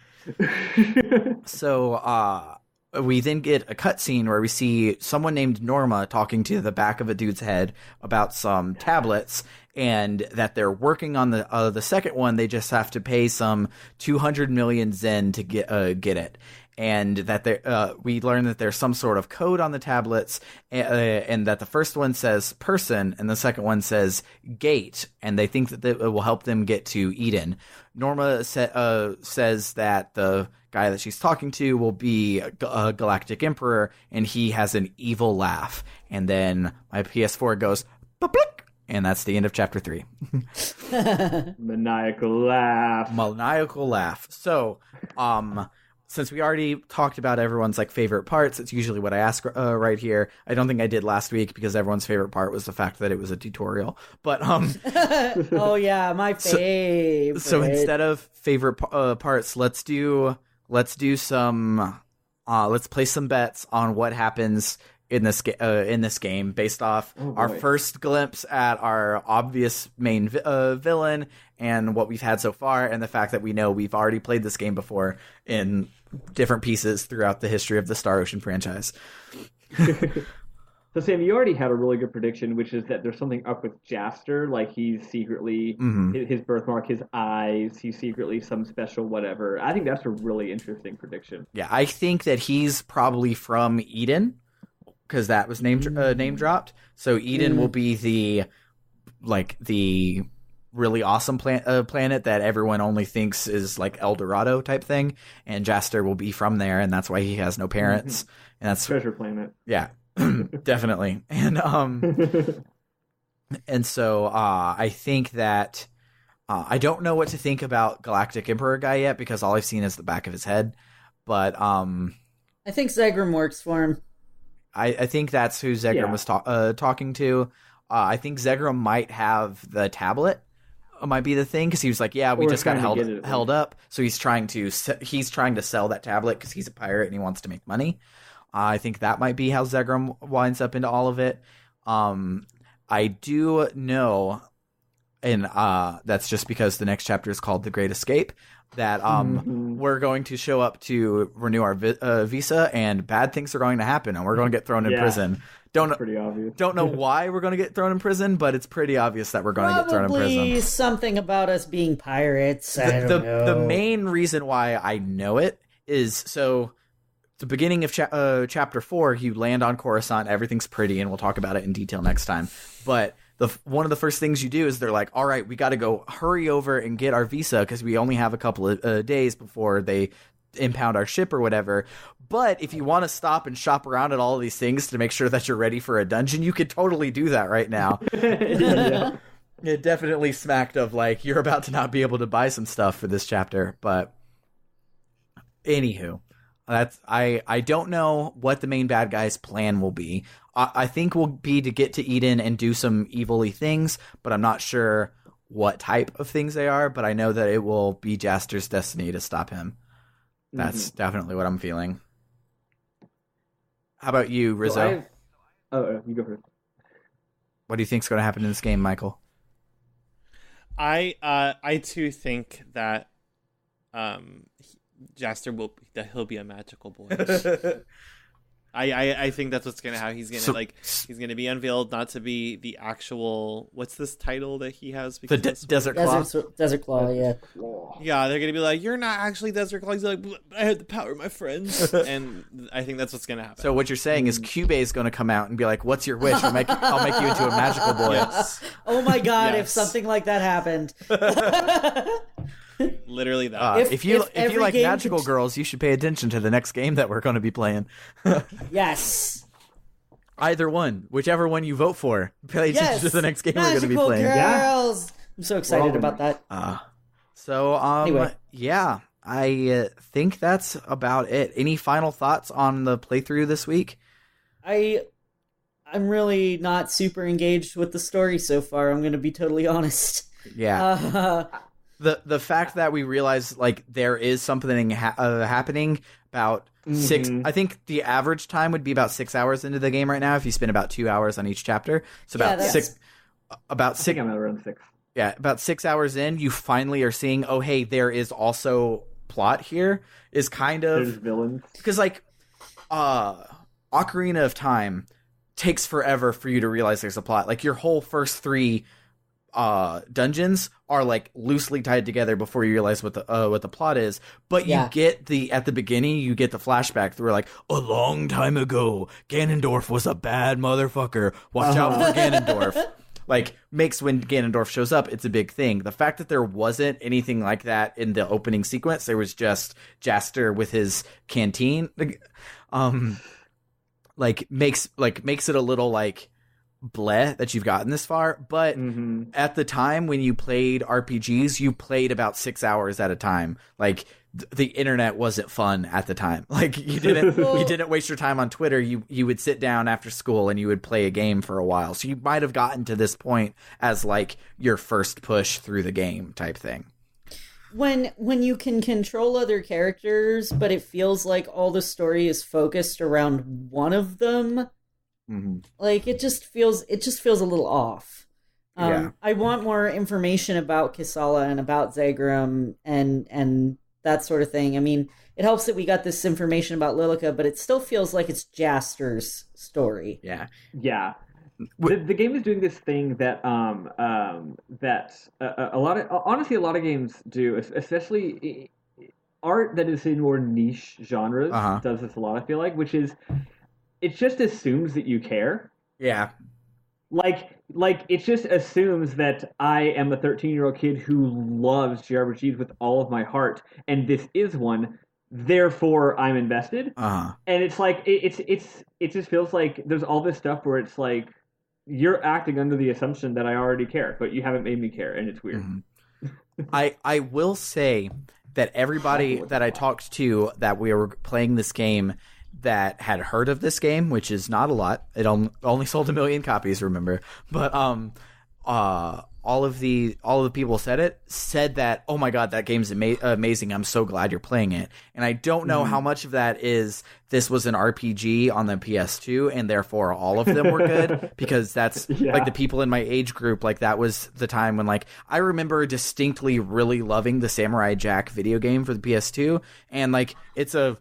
So, we then get a cutscene where we see someone named Norma talking to the back of a dude's head about some tablets, and that they're working on the second one. They just have to pay some 200 million Zen to get it. and that we learn that there's some sort of code on the tablets, and that the first one says person and the second one says gate, and they think that it will help them get to Eden. Norma says that the guy that she's talking to will be a galactic emperor, and he has an evil laugh. And then my PS4 goes, "Ba-blick," and that's the end of chapter 3. Maniacal laugh. So, since we already talked about everyone's like favorite parts, it's usually what I ask right here. I don't think I did last week because everyone's favorite part was the fact that it was a tutorial. But oh yeah, my favorite. So instead of favorite parts, let's place some bets on what happens in this game based off our first glimpse at our obvious main villain and what we've had so far, and the fact that we know we've already played this game before in different pieces throughout the history of the Star Ocean franchise. So Sam, you already had a really good prediction, which is that there's something up with Jaster, like he's secretly his birthmark, his eyes, he's secretly some special whatever. I think that's a really interesting prediction. Yeah, I think that he's probably from Eden, because that was name dropped. So Eden will be the really awesome planet that everyone only thinks is like El Dorado type thing, and Jaster will be from there, and that's why he has no parents. And that's treasure planet. Yeah, definitely. And so I think that I don't know what to think about Galactic Emperor guy yet because all I've seen is the back of his head. But I think Zegram works for him. I think that's who Zegram was talking to. I think Zegram might have the tablet. Might be the thing because he was like, "Yeah, we just got held up." So he's trying to sell that tablet because he's a pirate and he wants to make money. I think that might be how Zegram winds up into all of it. I do know, and that's just because the next chapter is called "The Great Escape." That we're going to show up to renew our visa, and bad things are going to happen, and we're going to get thrown in prison. Pretty obvious. Don't know why we're going to get thrown in prison, but it's pretty obvious that we're going to get thrown in prison. Probably something about us being pirates. I don't know. The main reason why I know it is so. The beginning of chapter 4, you land on Coruscant. Everything's pretty, and we'll talk about it in detail next time. But one of the first things you do is they're like, all right, we got to go hurry over and get our visa because we only have a couple of days before they impound our ship or whatever. But if you want to stop and shop around at all of these things to make sure that you're ready for a dungeon, you could totally do that right now. Yeah. It definitely smacked of like, you're about to not be able to buy some stuff for this chapter. But anywho. I don't know what the main bad guy's plan will be. I think will be to get to Eden and do some evil-y things, but I'm not sure what type of things they are, but I know that it will be Jaster's destiny to stop him. That's definitely what I'm feeling. How about you, Rizzo? You go first. What do you think's going to happen in this game, Michael? I too think that Jaster he'll be a magical boy. I think that's what's gonna happen. He's gonna be unveiled not to be the actual, what's this title that he has? The Desert Claw. Desert Claw, yeah. Yeah, they're gonna be like, you're not actually Desert Claw. He's like, I had the power, my friends. And I think that's what's gonna happen. So what you're saying is Cube is gonna come out and be like, what's your wish? I'll make you into a magical boy. Yes. Oh my god, if something like that happened. Literally that. If you like magical girls, you should pay attention to the next game that we're going to be playing. Yes. Either one, whiwhichever one you vote for, pay attention to the next game we're going to be playing. Girls. Yeah. I'm so excited about that. Anyway. Yeah, I think that's about it. Any final thoughts on the playthrough this week? I'm really not super engaged with the story so far. I'm going to be totally honest. Yeah. The fact that we realize like there is something happening about 6. I think the average time would be about 6 hours into the game right now if you spend about 2 hours on each chapter. So about 6. About 6. I think I'm around 6. Yeah, about 6 hours in, you finally are seeing, oh hey, there is also plot here. Is kind of there's villains because like Ocarina of Time takes forever for you to realize there's a plot. Like your whole first 3 dungeons are like loosely tied together before you realize what the plot is. But you get at the beginning, you get the flashback where like a long time ago, Ganondorf was a bad motherfucker. Watch out for Ganondorf. Like, makes when Ganondorf shows up, it's a big thing. The fact that there wasn't anything like that in the opening sequence, there was just Jaster with his canteen, makes it a little like bleh that you've gotten this far. But at the time when you played RPGs, you played about 6 hours at a time. Like, the internet wasn't fun at the time. Like, you didn't waste your time on Twitter. You would sit down after school and you would play a game for a while. So you might have gotten to this point as like your first push through the game type thing. When you can control other characters, but it feels like all the story is focused around one of them, like it just feels a little off. I want more information about Kisala and about Zagrum and that sort of thing. I mean, it helps that we got this information about Lilica, but it still feels like it's Jaster's story. Yeah. The game is doing this thing that a lot of games do, especially art that is in more niche genres does this a lot. I feel like, which is it just assumes that you care. Yeah. Like it just assumes that I am a 13-year-old kid who loves JRPGs with all of my heart, and this is one. Therefore, I'm invested. And it's like it just feels like there's all this stuff where it's like you're acting under the assumption that I already care, but you haven't made me care, and it's weird. I will say that everybody that I talked to that we were playing this game that had heard of this game, which is not a lot. It only sold 1 million copies, remember? But all of the people said that, oh my god, that game's amazing. I'm so glad you're playing it. And I don't know how much of that is this was an RPG on the PS2 and therefore all of them were good, because that's like the people in my age group, like that was the time when like I remember distinctly really loving the Samurai Jack video game for the PS2, and like it's a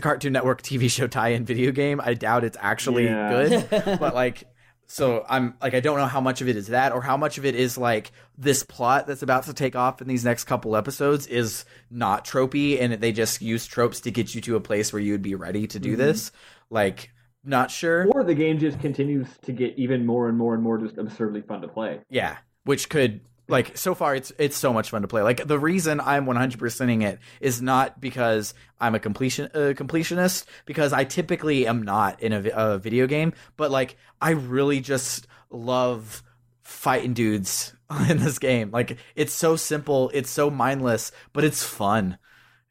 Cartoon Network TV show tie-in video game. I doubt it's actually good, but like, so I'm like, I don't know how much of it is that, or how much of it is like this plot that's about to take off in these next couple episodes is not tropey, and they just use tropes to get you to a place where you would be ready to do this. Like, not sure. Or the game just continues to get even more and more and more just absurdly fun to play. Yeah, which could. Like, so far, it's so much fun to play. Like, the reason I'm 100%ing it is not because I'm a completionist, because I typically am not in a video game, but, like, I really just love fighting dudes in this game. Like, it's so simple, it's so mindless, but it's fun,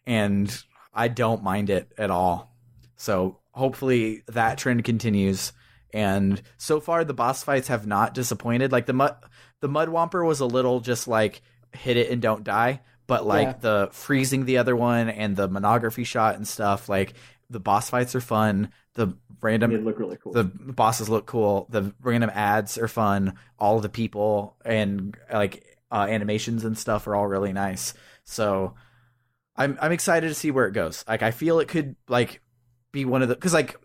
and I don't mind it at all. So, hopefully, that trend continues. And so far, the boss fights have not disappointed. Like, the Mud Womper was a little just like hit it and don't die, but like the freezing the other one and the monography shot and stuff, like the boss fights are fun. They look really cool. The bosses look cool. The random ads are fun. All of the people and like animations and stuff are all really nice. So I'm excited to see where it goes. Like, I feel it could like be one of the, because like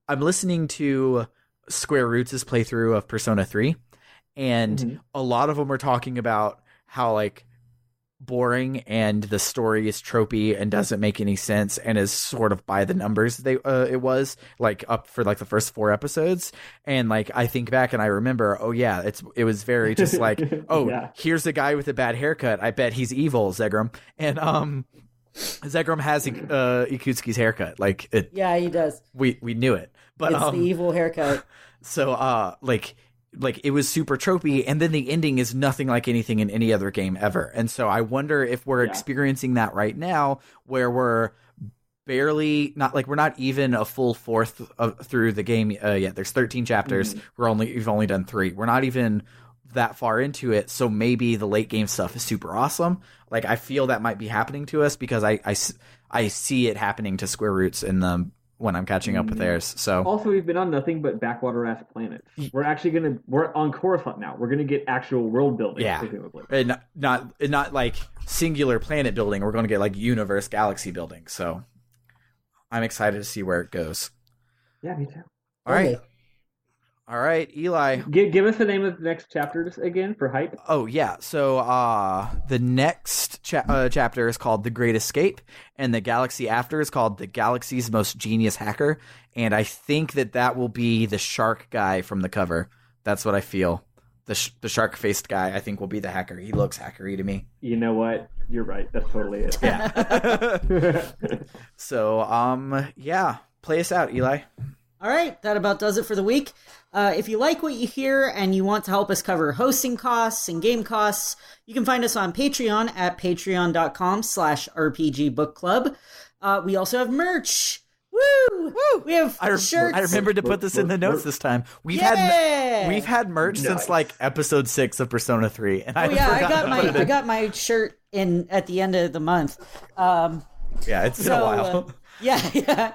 I'm listening to Square Roots' playthrough of Persona 3. And a lot of them are talking about how like boring and the story is tropey and doesn't make any sense and is sort of by the numbers it was like up for like the first 4 episodes. And like I think back and I remember, oh yeah, it was very just like, oh here's a guy with a bad haircut, I bet he's evil, Zegrum. And Zegrum has Ikutsuki's haircut. Like it, yeah, he does. We knew it, but it's the evil haircut. So like it was super tropey, and then the ending is nothing like anything in any other game ever. And so I wonder if we're experiencing that right now, where we're barely we're not even a full fourth through the game yet. There's 13 chapters. We've only done 3. We're not even that far into it. So maybe the late game stuff is super awesome. Like I feel that might be happening to us because I see it happening to Square Roots in the when I'm catching up with theirs. So also, we've been on nothing but backwater ass planets. We're on Coruscant now. We're gonna get actual world building, presumably. And not like singular planet building. We're gonna get like universe, galaxy building. So I'm excited to see where it goes. Yeah, me too. All right. All right, Eli. Give us the name of the next chapters again for hype. Oh, yeah. So the next chapter is called The Great Escape, and the galaxy after is called The Galaxy's Most Genius Hacker. And I think that will be the shark guy from the cover. That's what I feel. The shark-faced guy, I think, will be the hacker. He looks hackery to me. You know what? You're right. That's totally it. Yeah. So, yeah. Play us out, Eli. All right, that about does it for the week. If you like what you hear and you want to help us cover hosting costs and game costs, you can find us on Patreon at patreon.com/rpgbookclub. We also have merch. Woo! We have shirts. I remembered to put this in the notes this time. We've had merch since like episode 6 of Persona 3, and I got my shirt in at the end of the month. Yeah, it's been a while. Yeah.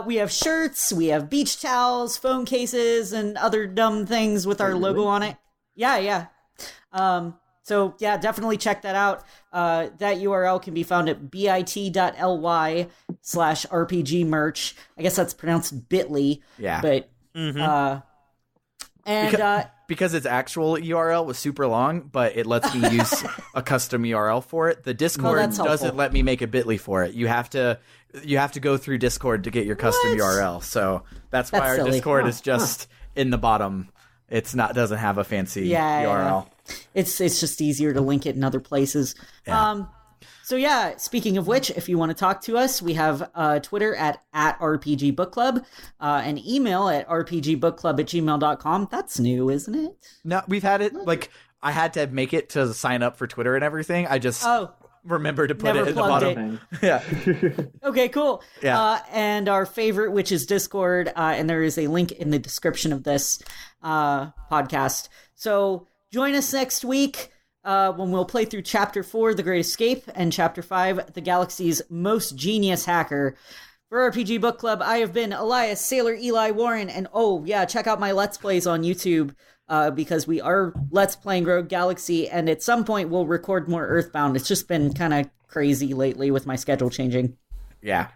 We have shirts, we have beach towels, phone cases, and other dumb things with our logo on it. Yeah. So yeah, definitely check that out. That URL can be found at bit.ly/RPG merch. I guess that's pronounced bit.ly. Yeah. But, because its actual URL was super long, but it lets me use a custom URL for it. The Discord doesn't let me make a bit.ly for it. You have to go through Discord to get your custom URL. So that's why our silly. Discord is just in the bottom. Doesn't have a fancy URL. It's just easier to link it in other places. Yeah. So yeah, speaking of which, if you want to talk to us, we have Twitter at RPG Book Club, an email at rpgbookclub@gmail.com. That's new, isn't it? No, we've had it, like, I had to make it to sign up for Twitter and everything. I just remember to put it in the bottom. Yeah. Okay, cool. Yeah. And our favorite, which is Discord, and there is a link in the description of this podcast. So join us next week when we'll play through Chapter 4, The Great Escape, and Chapter 5, The Galaxy's Most Genius Hacker. For RPG Book Club, I have been Elias, Sailor Eli Warren, and check out my Let's Plays on YouTube, because we are Let's Playing Rogue Galaxy, and at some point we'll record more Earthbound. It's just been kind of crazy lately with my schedule changing. Yeah.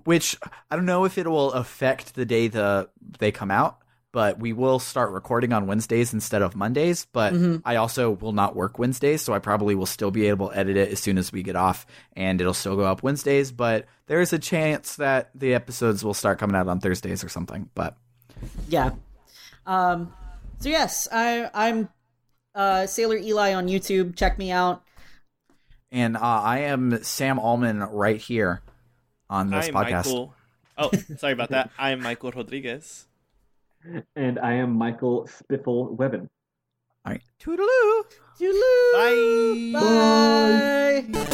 Which, I don't know if it will affect the day they come out, but we will start recording on Wednesdays instead of Mondays, but I also will not work Wednesdays, so I probably will still be able to edit it as soon as we get off, and it'll still go up Wednesdays, but there's a chance that the episodes will start coming out on Thursdays or something, but... Yeah. So yes, I'm Sailor Eli on YouTube. Check me out. And I am Sam Allman right here on this podcast. Michael... Oh, sorry about that. I'm Michael Rodriguez. And I am Michael Spiffle Webben. All right. Toodaloo. Toodaloo. Bye. Bye.